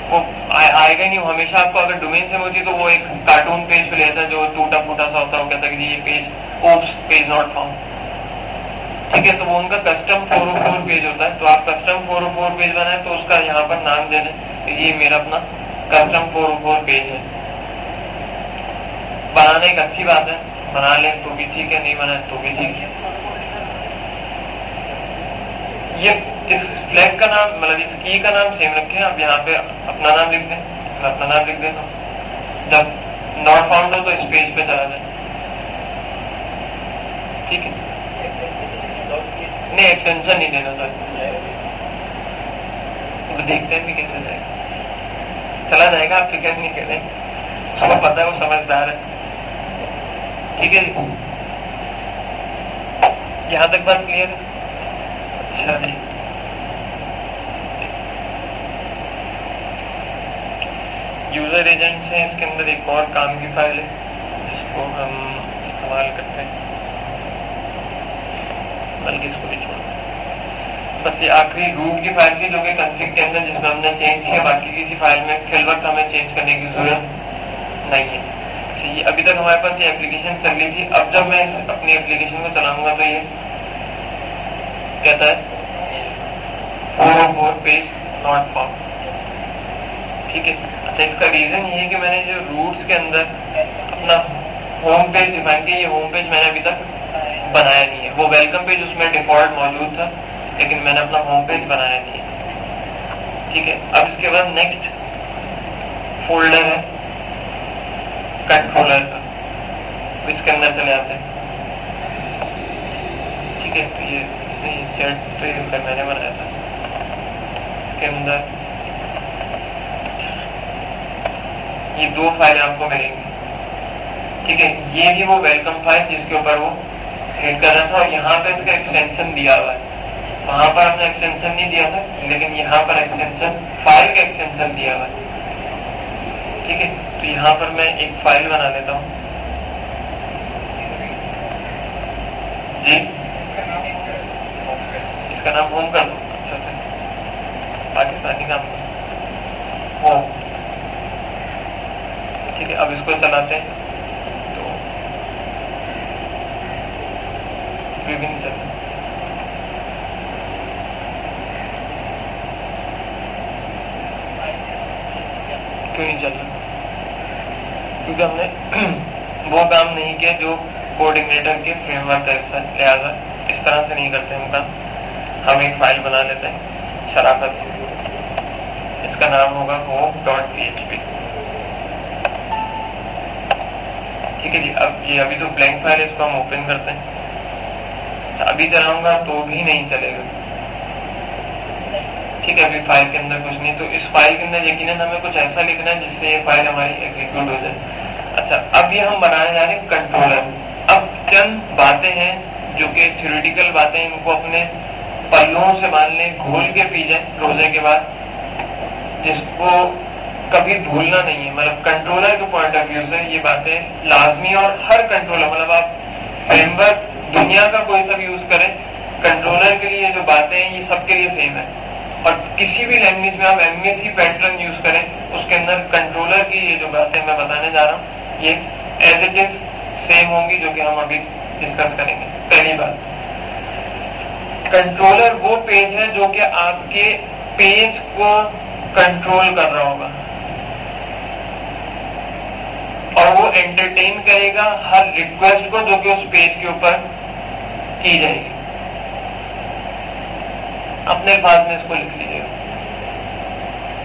वो आएगा नहीं। हमेशा आपको अगर डोमेन से होती तो वो एक कार्टून पेज पे लेता है जो टूटा फूटा सा होता है, वो कहता है कि ये page oops page not found. ठीक है, तो वो उनका कस्टम 404 पेज होता है। तो आप कस्टम 404 पेज बनाए तो उसका यहाँ पर नाम दे दें, ये मेरा अपना कस्टम 404 पेज है। बनाना एक अच्छी बात है, बना ले तो भी ठीक है, नहीं बनाए तो भी ठीक है। ये इस फ्लैग का नाम मतलब इस की का नाम सेम रखें। आप यहाँ पे अपना नाम लिख दें, मैं अपना नाम लिख देता हूँ। जब नॉट फाउंड हो तो इस पेज पे चला जाए, ठीक है। नहीं एक्सटेंशन नहीं देना सर, तो देखते हैं भी कैसे जाएगा, चला जाएगा, आप फिक्र नहीं करें, उसको पता है, वो समझदार है, ठीक है जी। यहाँ तक बात क्लियर है? अच्छा जी, यूजर एजेंट है, इसके अंदर एक और काम की फाइल है जिसको हम इस्तेमाल करते हैं, बल्कि इसको भी छोड़ बस ये आखिरी रूट की फाइल थी जो कि कंफिग के अंदर जिसमें हमने चेंज किया, बाकी किसी फाइल में फिल वक्त हमें चेंज करने की जरूरत नहीं है। ये अभी तक हमारे पास ये एप्लीकेशन चल रही थी। अब जब मैं अपनी एप्लीकेशन को चलाऊंगा तो ये कहता है 404 पेज नॉट फाउंड, ठीक है। अच्छा, इसका रीजन ये है कि मैंने जो रूट्स के अंदर अपना होम पेज डिफाइन किया, ये होम पेज मैंने अभी तक बनाया नहीं है। वो वेलकम पेज उसमें डिफॉल्ट मौजूद था, लेकिन मैंने अपना होम पेज बनाया नहीं है, ठीक है। अब इसके बाद नेक्स्ट फोल्डर है कंट्रोलर का, इसके अंदर चले आते हैं, ठीक है। तो ये चैट तो मैंने बनाया था, इसके अंदर ये दो फाइल आपको मिलेंगी, ठीक है। ये भी वो वेलकम फाइल जिसके ऊपर वो हिट कर रहा था, और यहाँ पे इसका एक्सटेंशन दिया हुआ है। वहां पर हमने एक्सटेंशन नहीं दिया था, लेकिन यहाँ पर एक्सटेंशन फाइल का एक्सटेंशन दिया हुआ है, ठीक है। तो यहाँ पर मैं एक फाइल बना लेता हूँ जी, इसका नाम होम कर दो, अच्छा से पाकिस्तानी नाम होम, ठीक है। अब इसको चलाते हैं तो विभिन्न चलते क्यों नहीं चल रहा, क्योंकि हमने वो काम नहीं किया जो कोऑर्डिनेटर के फ्रेमवर्क का, लिहाजा इस तरह से नहीं करते हम काम। हम एक फाइल बना लेते हैं शराफत, इसका नाम होगा home.php, ठीक है जी। अब ये अभी तो ब्लैंक फाइल है, इसको हम ओपन करते हैं। अभी चलाऊंगा तो भी नहीं चलेगा, ठीक है। अभी फाइल के अंदर कुछ नहीं, तो इस फाइल के अंदर यकीनन हमें कुछ ऐसा लिखना है जिससे ये फाइल हमारी एग्जीक्यूट हो जाए। अच्छा, अब ये हम बनाने जा रहे हैं कंट्रोलर। अब चंद बातें हैं जो कि थ्योरेटिकल बातें, इनको अपने पल्लों से बांध लें, घोल के पी जाए रोजे के बाद, जिसको कभी भूलना नहीं है। मतलब कंट्रोलर के पॉइंट ऑफ व्यू से ये बातें लाजमी, और हर कंट्रोलर, मतलब आप फ्रेमवर्क दुनिया का कोई सा भी यूज करें, कंट्रोलर के लिए जो बातें हैं ये सबके लिए सेम है। और किसी भी लैंग्वेज में आप एमवीसी पैटर्न यूज करें, उसके अंदर कंट्रोलर की ये जो बातें मैं बताने जा रहा हूँ ये एज इट इज सेम होंगी, जो कि हम अभी डिस्कस करेंगे। पहली बात, कंट्रोलर वो पेज है जो कि आपके पेज को कंट्रोल कर रहा होगा, और वो एंटरटेन करेगा हर रिक्वेस्ट को जो कि उस पेज के ऊपर की जाएगी। अपने अल्फाज में इसको लिख लीजिएगा।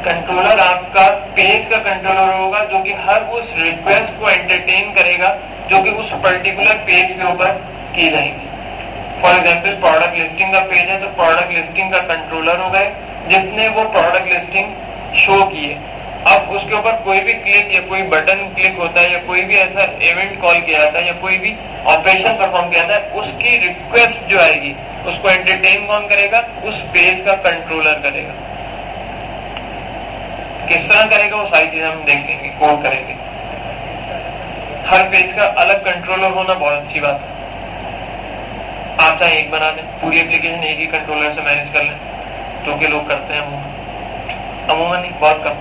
कंट्रोलर आपका पेज का कंट्रोलर होगा जो कि हर उस रिक्वेस्ट को एंटरटेन करेगा जो कि उस पर्टिकुलर पेज के ऊपर की जाएगी। फॉर एग्जाम्पल, प्रोडक्ट लिस्टिंग का पेज है तो प्रोडक्ट लिस्टिंग का कंट्रोलर होगा जिसने वो प्रोडक्ट लिस्टिंग शो की है। अब उसके ऊपर कोई भी क्लिक या कोई बटन क्लिक होता है, या कोई भी ऐसा इवेंट कॉल किया जाता है, या कोई भी ऑपरेशन परफॉर्म किया जाता है, उसकी रिक्वेस्ट जो आएगी उसको एंटरटेन कौन करेगा? उस पेज का कंट्रोलर करेगा। किस तरह करेगा वो सारी चीजें हम देखेंगे, कोड करेंगे। हर पेज का अलग कंट्रोलर होना बहुत अच्छी बात है। आप चाहे एक बना दें, पूरी एप्लीकेशन एक ही कंट्रोलर से मैनेज कर लें, जो कि लोग करते हैं अमूमन नहीं, बहुत कम।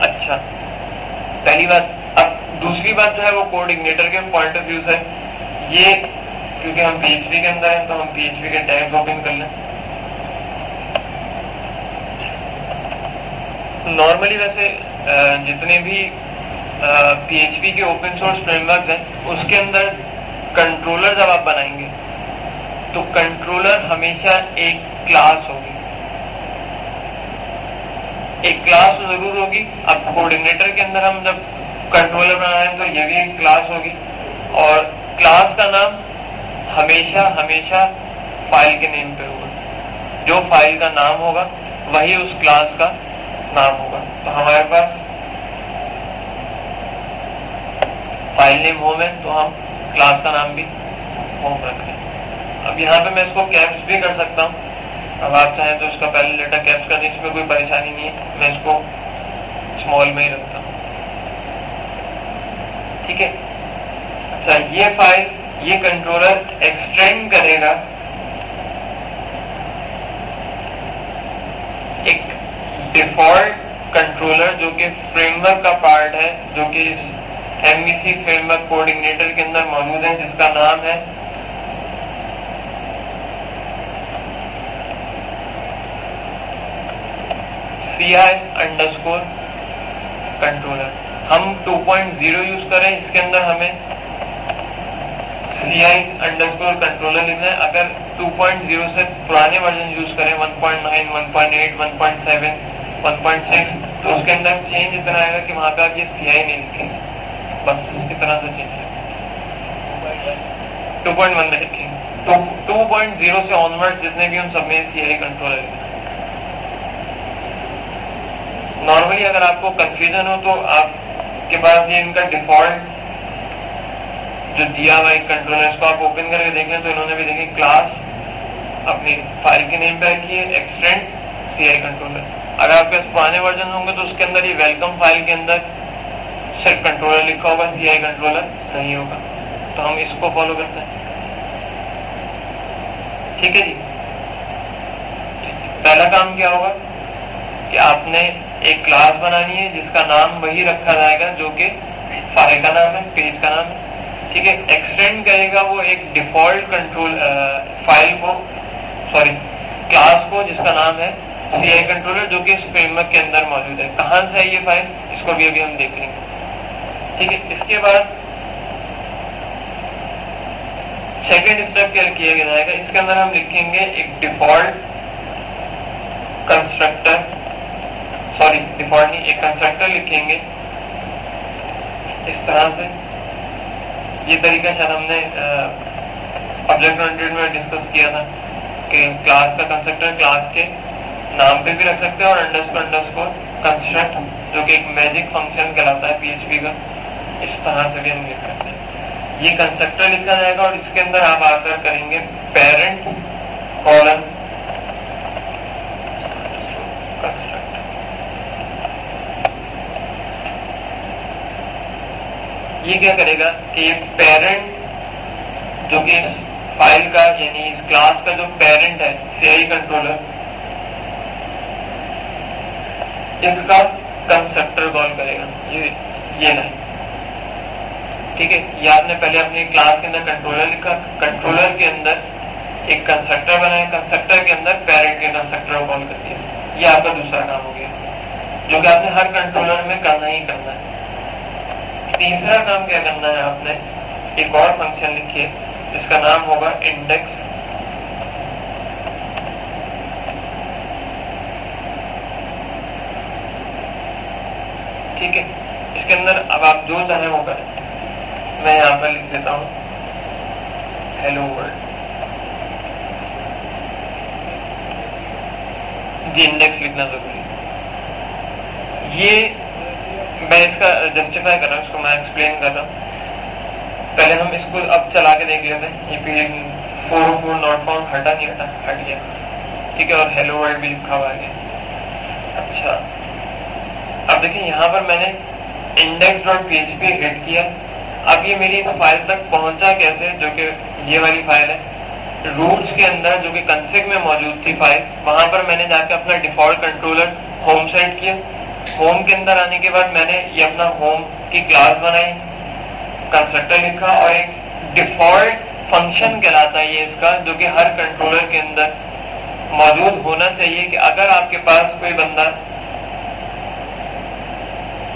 अच्छा, पहली बात। अब दूसरी बात जो है वो कोऑर्डिनेटर के पॉइंट ऑफ व्यू से, ये क्योंकि हम PHP के अंदर हैं तो हम PHP के टैग्स ओपन कर लें। नॉर्मली वैसे जितने भी PHP के ओपन सोर्स फ्रेमवर्क हैं उसके अंदर कंट्रोलर जब आप बनाएंगे तो कंट्रोलर हमेशा एक क्लास होगी, एक क्लास जरूर होगी। अब कोऑर्डिनेटर के अंदर हम जब कंट्रोलर बना रहे हैं तो ये भी एक क्लास होगी और क्लास का नाम हमेशा हमेशा फाइल के नेम पे होगा। जो फाइल का नाम होगा वही उस क्लास का नाम होगा। तो हमारे पास फाइल नेम होम है तो हम क्लास का नाम भी होम रख रहे हैं। अब यहाँ पे मैं इसको कैप्स भी कर सकता हूँ। अब आप चाहें तो इसका पहले लेटर कैप्स कर दें, इसमें कोई परेशानी नहीं है। मैं इसको स्मॉल में ही रखता हूँ, ठीक है। अच्छा, ये फाइल, ये कंट्रोलर एक्सटेंड करेगा एक डिफॉल्ट कंट्रोलर जो कि फ्रेमवर्क का पार्ट है, जो कि MVC फ्रेमवर्क कोऑर्डिनेटर के अंदर मौजूद है, जिसका नाम है CI_ कंट्रोलर। हम 2.0 यूज करें, इसके अंदर हमें CI_ कंट्रोलर लिखना है। अगर 2.0 से पुराने वर्जन यूज करें 1.9, 1.8, 1.7, 1.6 तो उसके अंदर चेंज इतना आएगा कि वहां पे आप ये CI नहीं लिखेंगे, बस इस तरह से चेंज है। 2.1 में लिखेंगे। तो 2.0 से ऑनवर्ड जितने भी हम सब में CI कंट्रोलर लिखना है। नॉर्मली अगर आपको कंफ्यूजन हो तो आपके पास ये इनका डिफॉल्ट जो दिया हुआ एक कंट्रोलर, इसको आप ओपन करके देखें तो इन्होंने भी देखिए क्लास अपनी फाइल के नेम पे रखी है, एक्सटेंड CI कंट्रोलर। अगर आपके पास पुराने वर्जन होंगे तो उसके अंदर ये वेलकम फाइल के अंदर सिर्फ कंट्रोलर लिखा होगा, CI कंट्रोलर नहीं होगा। तो हम इसको फॉलो करते हैं, ठीक है जी। पहला काम क्या होगा कि आपने एक क्लास बनानी है जिसका नाम वही रखा जाएगा जो कि फाइल का नाम है, पेज का नाम है, ठीक है। एक्सटेंड करेगा वो एक डिफॉल्ट कंट्रोल फाइल को, सॉरी क्लास को, जिसका नाम है CI कंट्रोलर, जो कि इस फ्रेमवर्क के अंदर मौजूद है। कहां से है ये फाइल, इसको भी अभी हम देखेंगे, ठीक है। इसके बाद सेकेंड स्टेप क्या किया जाएगा, इसके अंदर हम लिखेंगे एक डिफॉल्ट कंस्ट्रक्टर, सॉरी डिफॉल्ट नहीं, एक कंस्ट्रक्टर लिखेंगे इस तरह से। ये तरीका शायद हमने ऑब्जेक्ट ओरिएंटेड में डिस्कस किया था कि क्लास का कंस्ट्रक्टर क्लास के नाम पे भी रख सकते हैं और अंडरस्कोर कंस्ट्रक्ट, जो कि एक मैजिक फंक्शन कहलाता है PHP का, इस तरह से भी हम लिख सकते हैं। ये कंस्ट्रक्टर लिखा जाएगा और इसके अंदर आप आकर करेंगे पेरेंट कॉलन ये क्या करेगा कि ये पेरेंट जो कि इस फाइल का यानी इस क्लास का जो पेरेंट है CI कंट्रोलर, इसका कंस्ट्रक्टर कॉल करेगा, ये नहीं, ठीक है। ये आपने पहले अपनी क्लास के अंदर कंट्रोलर लिखा, कंट्रोलर के अंदर एक कंस्ट्रक्टर बनाया, कंस्ट्रक्टर के अंदर पेरेंट के कंस्ट्रक्टर को कॉल कर दिया। ये आपका दूसरा काम हो गया जो कि आपने हर कंट्रोलर में करना ही करना है। तीसरा काम क्या करना है, आपने एक और फंक्शन लिखिए जिसका नाम होगा इंडेक्स, ठीक है। इसके अंदर अब आप जो चाहे वो करें, मैं यहाँ पर लिख देता हूँ हेलो वर्ल्ड। जी इंडेक्स लिखना जरूरी है। ये मैं इसका जस्टिफाई कर रहा हूँ, इसको मैं एक्सप्लेन कर रहा हूँ। पहले हम इसको अब चला के देख लेते हैं। ये पेज 404 नॉट फाउंड हटा नहीं हटा, हट गया, ठीक है। और हेलो वर्ल्ड भी लिखा हुआ है। अच्छा, अब देखिए यहाँ पर मैंने index.php हिट किया। अब ये मेरी फाइल तक पहुंचा कैसे, जो कि ये वाली फाइल है रूट्स के अंदर, जो कि कंफिग में मौजूद थी फाइल। वहां पर मैंने जाके अपना डिफॉल्ट कंट्रोलर होम सेट किया। होम के अंदर आने के बाद मैंने ये अपना होम की क्लास बनाई, कंस्ट्रक्टर लिखा और एक डिफॉल्ट फंक्शन कहलाता है ये इसका, जो कि हर कंट्रोलर के अंदर मौजूद होना चाहिए कि अगर आपके पास कोई बंदा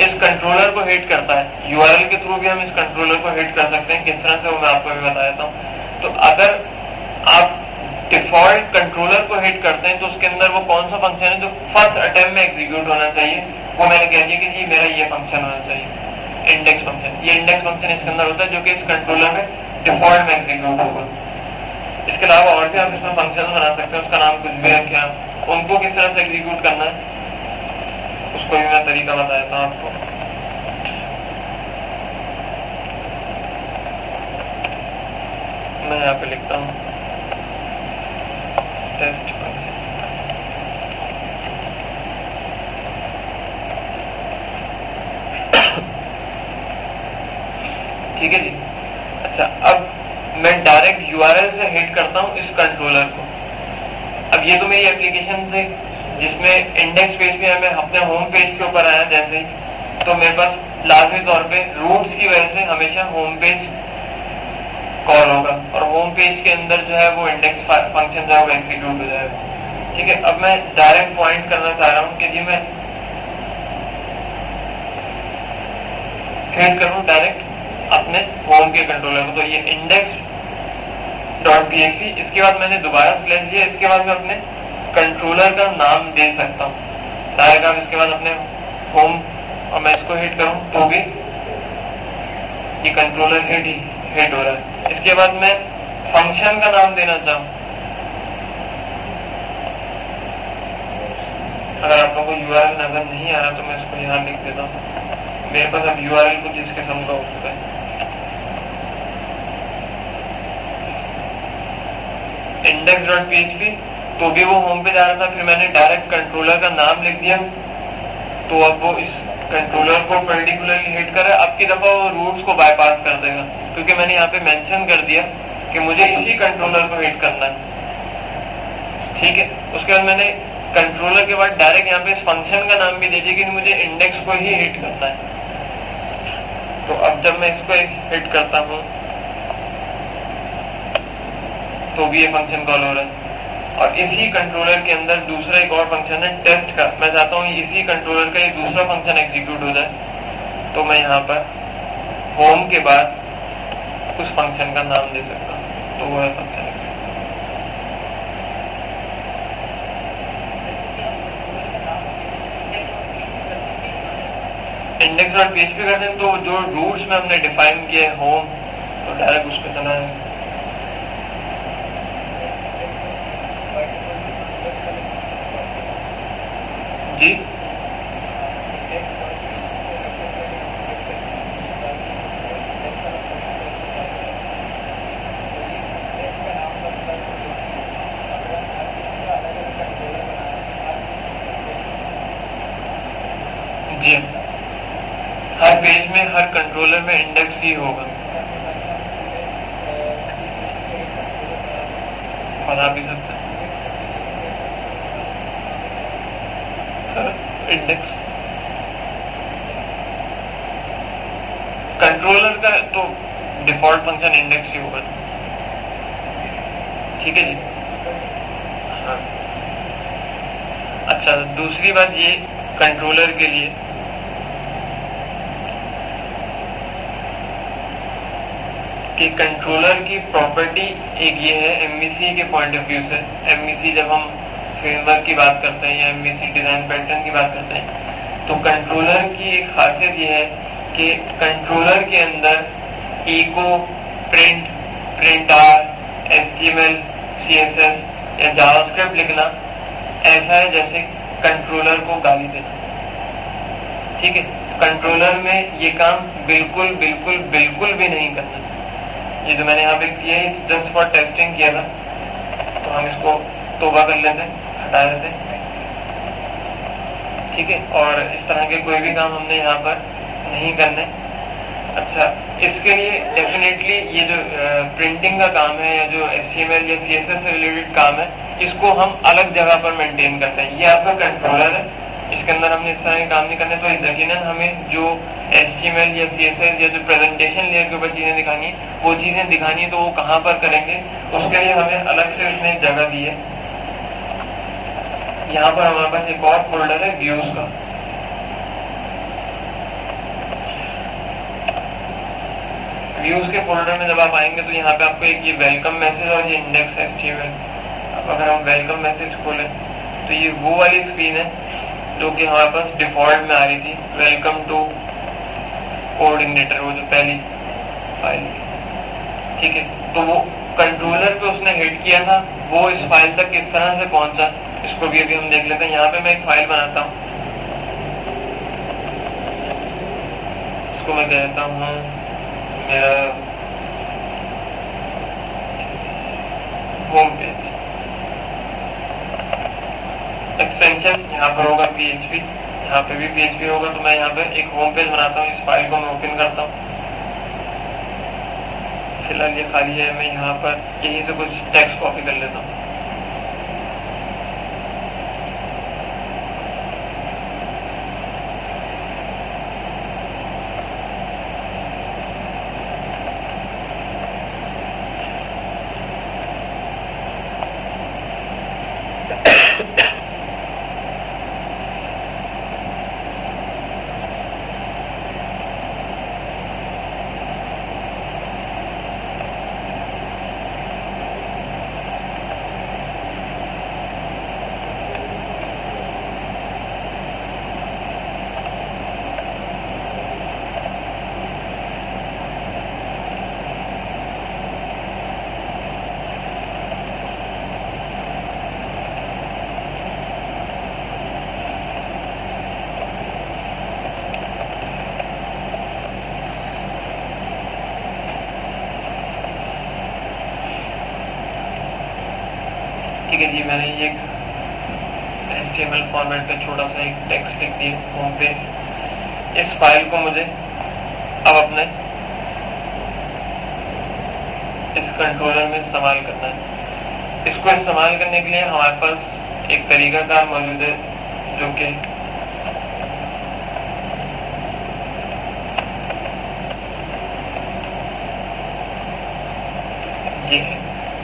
इस कंट्रोलर को हिट करता है। यूआरएल के थ्रू भी हम इस कंट्रोलर को हिट कर सकते हैं, किस तरह से वो मैं आपको भी बता देता हूँ। तो अगर आप डिफॉल्ट कंट्रोलर को हिट करते हैं तो उसके अंदर वो कौन सा फंक्शन है जो फर्स्ट अटेम्प्ट में एग्जीक्यूट होना चाहिए, वो मैंने कह दिया कि जी मेरा ये फंक्शन होना चाहिए, इंडेक्स फंक्शन। ये इंडेक्स फंक्शन इसके अंदर होता है जो कि इस कंट्रोलर में डिफॉल्ट में एग्जीक्यूट होगा। इसके अलावा और भी आप इसमें फंक्शन बना सकते हैं, उसका नाम कुछ भी रखें आप, उनको किस तरह से एग्जीक्यूट करना है उसको भी मैं तरीका बता देता हूँ आपको। मैं यहाँ पे लिखता हूँ टेस्ट फंक्शन। ठीक है जी। अच्छा, अब मैं डायरेक्ट यूआरएल से हिट करता हूँ इस कंट्रोलर को। अब ये तो मेरी एप्लीकेशन से जिसमें इंडेक्स पेज पे मैं अपने होम पेज के ऊपर आया जैसे ही, तो मेरे पास लाजमी तौर पे रूट्स की वजह से हमेशा होम पेज कॉल होगा और होम पेज के अंदर जो है वो इंडेक्स फंक्शन जो है वो एग्जीक्यूट हो जाएगा। ठीक है, अब मैं डायरेक्ट पॉइंट करना चाह रहा हूँ कि जी मैं हिट करूँ डायरेक्ट अपने होम के कंट्रोलर को। तो ये index.php, इसके बाद मैंने दोबारा स्लैश दिया, इसके बाद मैं अपने कंट्रोलर का नाम दे सकता हूँ डायरेक्ट। आप इसके बाद अपने होम और मैं इसको हिट करूँ तो भी ये कंट्रोलर हिट हो रहा है। इसके बाद मैं फंक्शन का नाम देना चाहूँ, अगर आप लोगों को यूआरएल नजर नहीं आ रहा तो मैं इसको यहाँ लिख देता हूँ। मेरे पास अब यूआरएल कुछ इस किस्म का हो चुका है, index.php, तो भी वो होम पे जा रहा था, फिर मैंने डायरेक्ट कंट्रोलर का नाम लिख दिया तो अब वो इस कंट्रोलर को पर्टिकुलरली हिट कर रहा है। अब की दफा वो रूट्स को बाईपास कर देगा क्योंकि मैंने यहाँ पे मेंशन कर दिया कि मुझे इसी कंट्रोलर को हिट करना है। ठीक है, उसके बाद मैंने कंट्रोलर के बाद डायरेक्ट यहाँ पे इस फंक्शन का नाम भी दे दिया कि मुझे इंडेक्स को ही हिट करना है। तो अब जब मैं इसको हिट करता हूँ तो भी ये फंक्शन कॉल हो रहा है। और इसी कंट्रोलर के अंदर दूसरा एक और फंक्शन है टेस्ट का। मैं चाहता हूँ इसी कंट्रोलर का एक दूसरा फंक्शन एग्जीक्यूट हो जाए, तो मैं यहाँ पर होम के बाद उस फंक्शन का नाम दे सकता हूँ, तो वो है फंक्शन। index.php करते हैं तो जो रूट्स में हमने डिफाइन किए होम, तो डायरेक्ट उस पर चला है। जी जी, हर पेज में हर कंट्रोलर में इंडेक्स ही होगा, बता भी सकते हैं इंडेक्स कंट्रोलर का तो डिफॉल्ट फंक्शन इंडेक्स ही होगा। ठीक है जी। हाँ, अच्छा, दूसरी बात ये कंट्रोलर के लिए कि कंट्रोलर की प्रॉपर्टी एक ये है एमवीसी के पॉइंट ऑफ व्यू से। एमवीसी जब हम फ्रेमवर्क की बात करते हैं या एमवीसी डिजाइन पैटर्न की बात करते हैं तो कंट्रोलर की एक खासियत ये है कि कंट्रोलर के अंदर echo, print, printer, HTML, CSS या जावास्क्रिप्ट लिखना ऐसा है जैसे कंट्रोलर को गाली देना। ठीक है, कंट्रोलर में ये काम बिल्कुल बिल्कुल बिल्कुल भी नहीं करना। ये जो मैंने यहाँ पे किया है जस्ट फॉर टेस्टिंग किया था, तो हम इसको तौबा कर लेते हैं, हटा देते हैं। ठीक है, और इस तरह के कोई भी काम हमने यहाँ पर नहीं करने। अच्छा, इसके लिए डेफिनेटली ये जो प्रिंटिंग का काम है या जो एचटीएमएल या सीएसएस से रिलेटेड काम है, इसको हम अलग जगह पर मेंटेन करते हैं। ये आपका कंट्रोलर है, इसके अंदर हमने इस तरह के काम नहीं करने। तो यकीनन हमें जो एचटीएमएल या सीएसएस या जो प्रेजेंटेशन लेयर के ऊपर चीजें दिखानी है, वो चीजें दिखानी है, तो वो कहाँ पर करेंगे, उसके लिए हमें अलग से उसने जगह दी है। यहाँ पर हमारे पास एक और फोल्डर है व्यूज का। व्यूज के फोल्डर में जब आप आएंगे तो यहाँ पे आपको एक ये वेलकम मैसेज और ये इंडेक्स HTML, अब अगर हम वेलकम मैसेज खोलें तो ये वो वाली स्क्रीन है जो कि हमारे पास डिफॉल्ट में आ रही थी, वेलकम टू कोऑर्डिनेटर, वो जो पहली फाइल थी, ठीक है। तो वो कंट्रोलर पे उसने हिट किया था, वो इस फाइल तक किस तरह से पहुंचा इसको भी अभी हम देख लेते हैं। यहाँ पे मैं एक फाइल बनाता हूँ, इसको मैं कहता हूँ मेरा होम पेज। एक्सटेंशन यहाँ पर होगा PHP, यहाँ पे भी PHP होगा, तो मैं यहाँ पे एक होम पेज बनाता हूँ। इस फाइल को मैं ओपन करता हूँ, फिलहाल ये खाली है, मैं यहाँ पर यहीं से कुछ टेक्स्ट कॉपी कर लेता हूँ। ठीक है जी, मैंने ये HTML फॉर्मेट में छोटा सा एक टेक्स्ट लिख दिया, होम पेज। इस फाइल को मुझे अब अपने इस कंट्रोलर में इस्तेमाल करना है। इसको इस्तेमाल करने के लिए हमारे पास एक तरीकाकार मौजूद है जो कि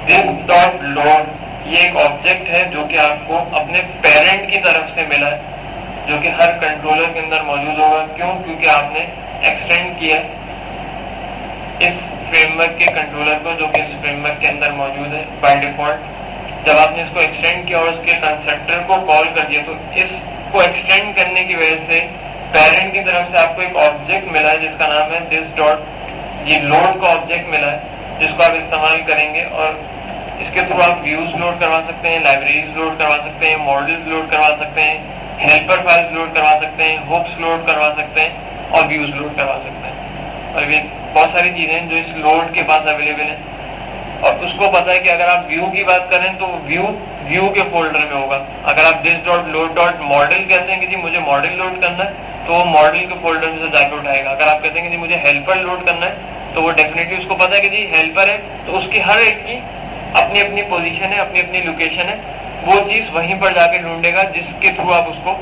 ये डॉट लोड, ये एक ऑब्जेक्ट है जो कि आपको अपने पेरेंट की तरफ से मिला है, जो कि हर कंट्रोलर के अंदर मौजूद होगा। क्यों? क्योंकि आपने एक्सटेंड किया इस फ्रेमवर्क के कंट्रोलर को, जो कि इस फ्रेमवर्क के अंदर मौजूद है बाय डिफॉल्ट। जब आपने इसको एक्सटेंड किया और उसके कंस्ट्रक्टर को कॉल कर दिया, तो इसको एक्सटेंड करने की वजह से पेरेंट की तरफ से आपको एक ऑब्जेक्ट मिला है जिसका नाम है दिस डॉट, ये लोड का ऑब्जेक्ट मिला है जिसको आप इस्तेमाल करेंगे। और इसके थ्रू आप व्यूज लोड करवा सकते हैं, लाइब्रेरीज लोड करवा सकते हैं, मॉडल्स लोड करवा सकते हैं, हेल्पर फाइल्स लोड करवा सकते हैं, हुक्स लोड करवा सकते हैं और व्यूज लोड करवा सकते हैं। और ये बहुत सारी चीजें हैं जो इस लोड के पास अवेलेबल है। और उसको पता है कि अगर आप व्यू की बात करें तो व्यू के फोल्डर में होगा। अगर आप this dot load dot model कहते हैं कि जी मुझे मॉडल लोड करना है, तो वो मॉडल के फोल्डर में से जाकर उठाएगा। अगर आप कहते हैं कि जी मुझे हेल्पर लोड करना है, तो वो डेफिनेटली उसको पता है कि जी हेल्पर है, तो उसकी हर एक की अपनी अपनी पोजीशन है, अपनी अपनी लोकेशन है, वो चीज वहीं पर जाके ढूंढेगा जिसके थ्रू आप उसको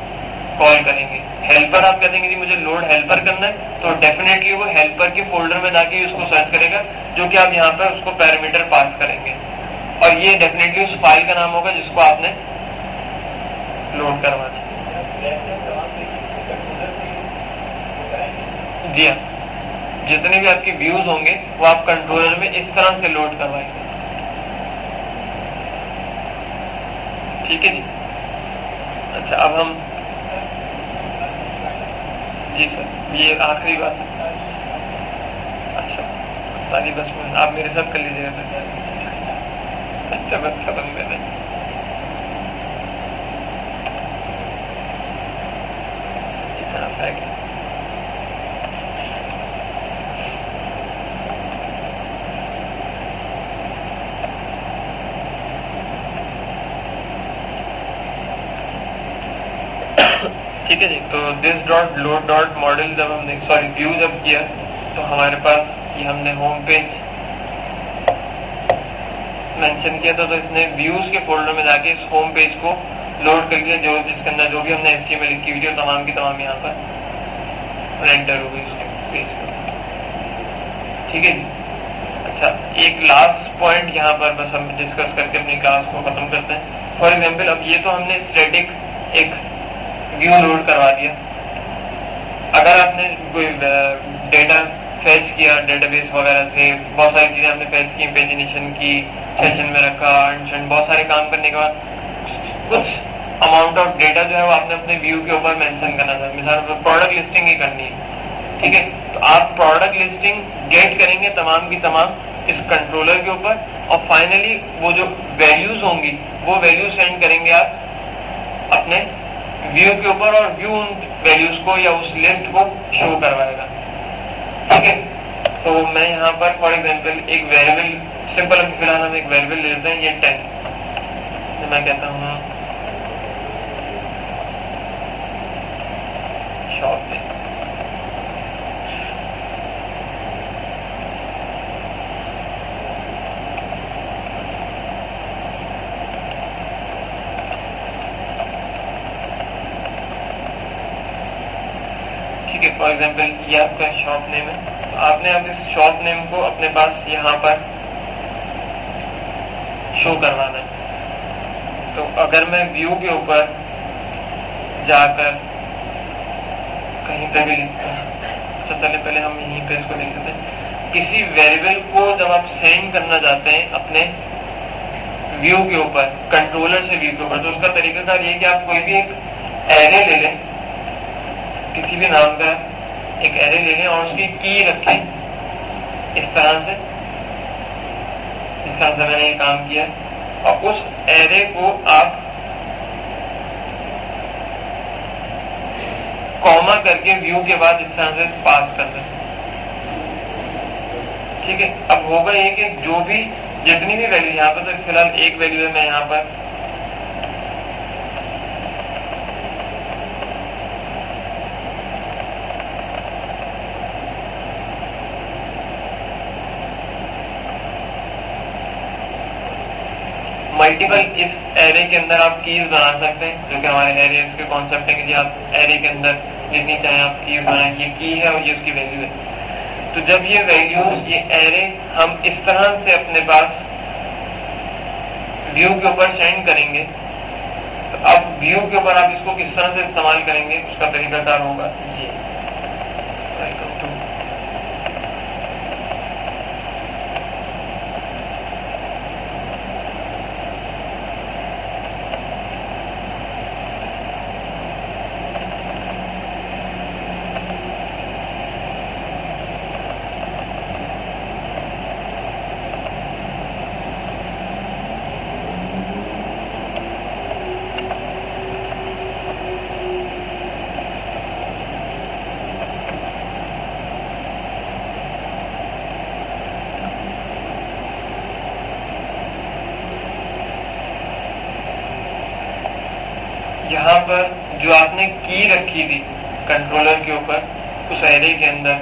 कॉल करेंगे। हेल्पर आप कहते हैं कि मुझे लोड हेल्पर करना है, तो डेफिनेटली वो हेल्पर के फोल्डर में जाके उसको सर्च करेगा, जो कि आप यहाँ पर उसको पैरामीटर पास करेंगे। और ये डेफिनेटली उस फाइल का नाम होगा जिसको आपने लोड करवाना है। जी हाँ, जितने भी आपके व्यूज होंगे वो आप कंट्रोलर में इस तरह से लोड करवाएंगे। ठीक है जी। अच्छा, अब हम जी सर, ये आखिरी बात है। अच्छा, ताकि 10 मिनट आप मेरे साथ कर लीजिएगा सर। अच्छा, बस खत्म कर दें। ठीक है जी। तो this dot load dot model जब हमने व्यू जब किया, तो हमारे पास ये हमने होम पेज मेंशन किया था, तो इसने व्यूज के फोल्डर में जाके इस होम पेज को लोड कर लिया, जो जिसके अंदर जो भी हमने HTML लिखी हुई थी तमाम की तमाम यहाँ पर रेंडर हो गई उसके पेज पर। ठीक है जी। अच्छा, एक लास्ट पॉइंट यहाँ पर बस हम डिस्कस करके अपनी क्लास को खत्म करते हैं। फॉर एग्जाम्पल, अब ये तो हमने स्टैटिक एक व्यू लोड करवा दिया। अगर आपने कोई डेटा फेच किया डेटाबेस वगैरह से, बहुत सारी चीजें हमने फेच की, पेजिनेशन की, सेशन में रखा, बहुत सारे काम करने के बाद कुछ अमाउंट ऑफ डेटा जो है वो आपने अपने व्यू के ऊपर मेंशन करना था। मिसाल प्रोडक्ट लिस्टिंग ही करनी है, ठीक है, तो आप प्रोडक्ट लिस्टिंग गेट करेंगे तमाम की तमाम इस कंट्रोलर के ऊपर, और फाइनली वो जो वैल्यूज होंगी वो वैल्यू सेंड करेंगे आप अपने व्यू के ऊपर, और व्यू उन वैल्यूज को या उस लिस्ट को शो करवाएगा, ठीक है। तो मैं यहाँ पर फॉर एग्जांपल एक वेरिएबल, सिंपल फिलहाल हम एक वेरिएबल ले लेते हैं, ये 10, तो मैं कहता हूँ शॉप पे, ठीक है। फॉर एग्जांपल ये आपका शॉप नेम है, तो आपने अब इस शॉप नेम को अपने पास यहाँ पर शो करवाना है। तो अगर मैं व्यू के ऊपर जाकर कहीं पे भी लिखता हूँ, तो पहले हम यहीं पे इसको लिख देते हैं। किसी वेरिएबल को जब आप सेंड करना चाहते हैं अपने व्यू के ऊपर, कंट्रोलर से व्यू के ऊपर, तो उसका तरीकाकार ये कि आप कोई भी एक एरे ले लें, किसी भी नाम का एक एरे ले लें और उसकी की रखें इस तरह से, मैंने ये काम किया, और उस एरे को आप कॉमा करके व्यू के बाद इस तरह से पास कर दें, ठीक है। अब होगा ये कि जो भी जितनी भी वैल्यू यहाँ पर, तो फिलहाल एक वैल्यू है, मैं यहाँ पर मल्टीपल, इस एरे के अंदर आप कीज बना सकते हैं, जो कि हमारे एरे के कॉन्सेप्ट है कि आप एरे के अंदर जितनी चाहे आप कीज बनाएं, ये की है और ये उसकी वैल्यू है। तो जब ये वैल्यू, ये एरे हम इस तरह से अपने पास व्यू के ऊपर सेंड करेंगे, तो अब व्यू के ऊपर आप इसको किस तरह से इस्तेमाल करेंगे, उसका तरीकाकार होगा ये। वेलकम टू, यहाँ पर जो आपने की रखी थी कंट्रोलर के ऊपर, उस एरे के अंदर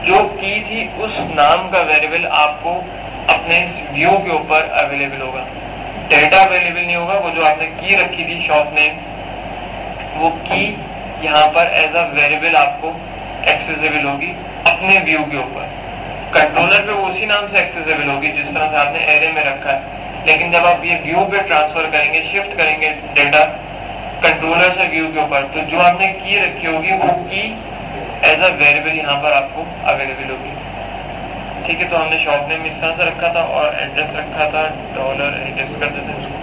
जो की थी, उस नाम का वेरिएबल आपको अपने व्यू के ऊपर अवेलेबल होगा। डेटा अवेलेबल नहीं होगा, वो जो आपने की रखी थी शॉप नेम, वो की यहाँ पर एज अ वेरिएबल आपको एक्सेसिबल होगी अपने व्यू के ऊपर। कंट्रोलर पे वो उसी नाम से एक्सेसिबल होगी जिस तरह से आपने एरे में रखा है, लेकिन जब आप ये व्यू पे ट्रांसफर करेंगे, शिफ्ट करेंगे डेटा कंट्रोलर से व्यू के ऊपर, तो जो आपने की रखी होगी वो की एज अ वेरिएबल यहाँ पर आपको अवेलेबल होगी, ठीक है। तो हमने शॉप नेम इस तरह से रखा था और एड्रेस रखा था डॉलर, एड्रेस कर देते हैं इसको,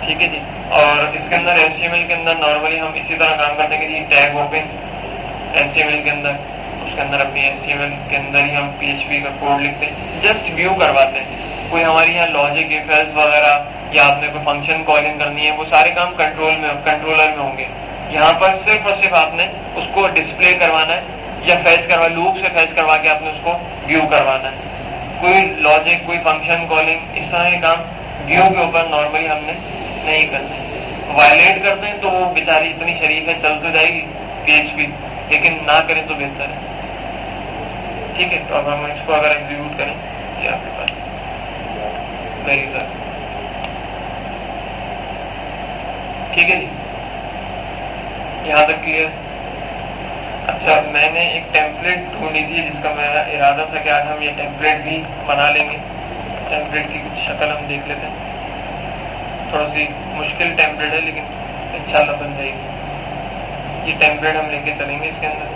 ठीक है जी। और इसके अंदर HTML के अंदर नॉर्मली हम इसी तरह काम करते हैं कि टैग ओपन HTML के अंदर, उसके अंदर अपनी HTML के अंदर ही हम PHP का कोड लिखते हैं, जस्ट व्यू करवाते हैं। कोई हमारी यहाँ लॉजिक इफ एल्स वगैरह या आपने कोई फंक्शन कॉलिंग करनी है, वो सारे काम कंट्रोलर में होंगे। यहाँ पर सिर्फ और सिर्फ आपने उसको डिस्प्ले करवाना है या फैच करवा, लूप से फैच करवा के आपने उसको व्यू करवाना है। कोई लॉजिक, कोई फंक्शन कॉलिंग, इस तरह के काम व्यू के ऊपर नॉर्मली हमने नहीं करते। वायलेट करते हैं तो वो बेचारी इतनी शरीफ है, चल तो जाएगी PHP, लेकिन ना करें तो बेहतर है, ठीक है। तो अब हम इसको अगर एग्जीक्यूट करें, ये आपके पास वेरी गुड, ठीक है जी, यहाँ तक क्लियर। अच्छा, मैंने एक टेम्पलेट ढूंढी थी जिसका मेरा इरादा था कि आज हम ये टेम्पलेट भी बना लेंगे। टेम्पलेट की कुछ शक्ल हम देख लेते हैं, थोड़ी सी मुश्किल टेम्पलेट है लेकिन इंशाल्लाह बन जाएगी। ये टेम्पलेट हम लेके चलेंगे इसके अंदर।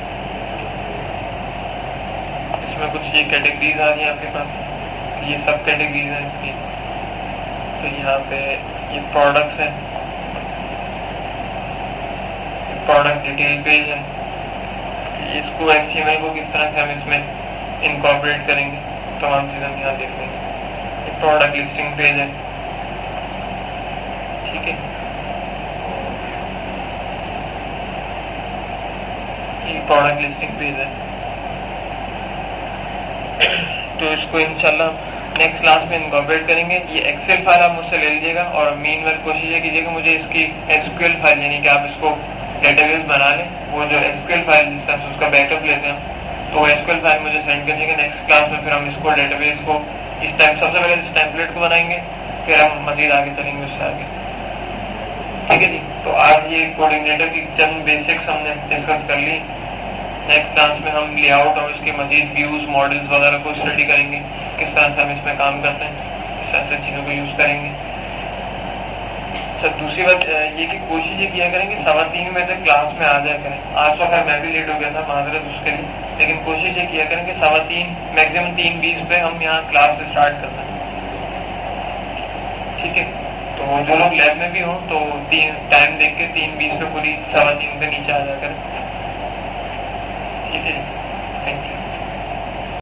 इसमें कुछ ये कैटेगरीज आ रही है आपके पास, ये सब कैटेगरीज हैं इसकी। तो यहाँ पे ये प्रोडक्ट्स है, प्रोडक्ट डिटेल पेज है। इसको HTML को किस तरह से हम इसमें इनकॉर्पोरेट करेंगे, तमाम चीज़ हम यहाँ देख लेंगे। ये प्रोडक्ट लिस्टिंग पेज है, ठीक है। ये प्रोडक्ट लिस्टिंग पेज है। तो इसको इंशाल्लाह नेक्स्ट क्लास में इनकॉर्पोरेट करेंगे। ये एक्सेल फाइल आप मुझसे ले लीजिएगा और मीनवाइल कोशिश ये कीजिएगा मुझे इसकी SQL फाइल, यानी कि आप इसको डेटाबेस बना लें, वो जो SQL फाइल जिस तरह से उसका बैकअप लेते हैं, तो SQL फाइल मुझे सेंड करिएगा। नेक्स्ट क्लास में फिर हम इसको डेटाबेस को इस टाइम सबसे पहले इस टेम्पलेट को बनाएंगे, फिर हम मजीद आगे चलेंगे उससे आगे, ठीक है जी। तो आज ये कोऑर्डिनेटर की चंद बेसिक्स हमने डिस्कस कर ली। नेक्स्ट क्लास में हम लेआउट और इसके मजीद व्यूज, मॉडल्स वगैरह को स्टडी करेंगे, किस तरह से हम इसमें काम करते हैं, इस तरह से चीज़ों को यूज़ करेंगे। सर दूसरी बात ये कि कोशिश ये किया करें कि 3:15 बजे तक क्लास में आ जाया करें। आज तो खैर मैं भी लेट हो गया था, माजरत उसके लिए, लेकिन कोशिश ये किया करें कि 3:15 मैक्सिमम 3:20 पे हम यहाँ क्लास स्टार्ट कर दें, ठीक है। तो जो लोग लैब में भी हों तो टाइम देख के 3:20 पे पूरी 3:15 पे नीचे आ जाकर, ठीक है।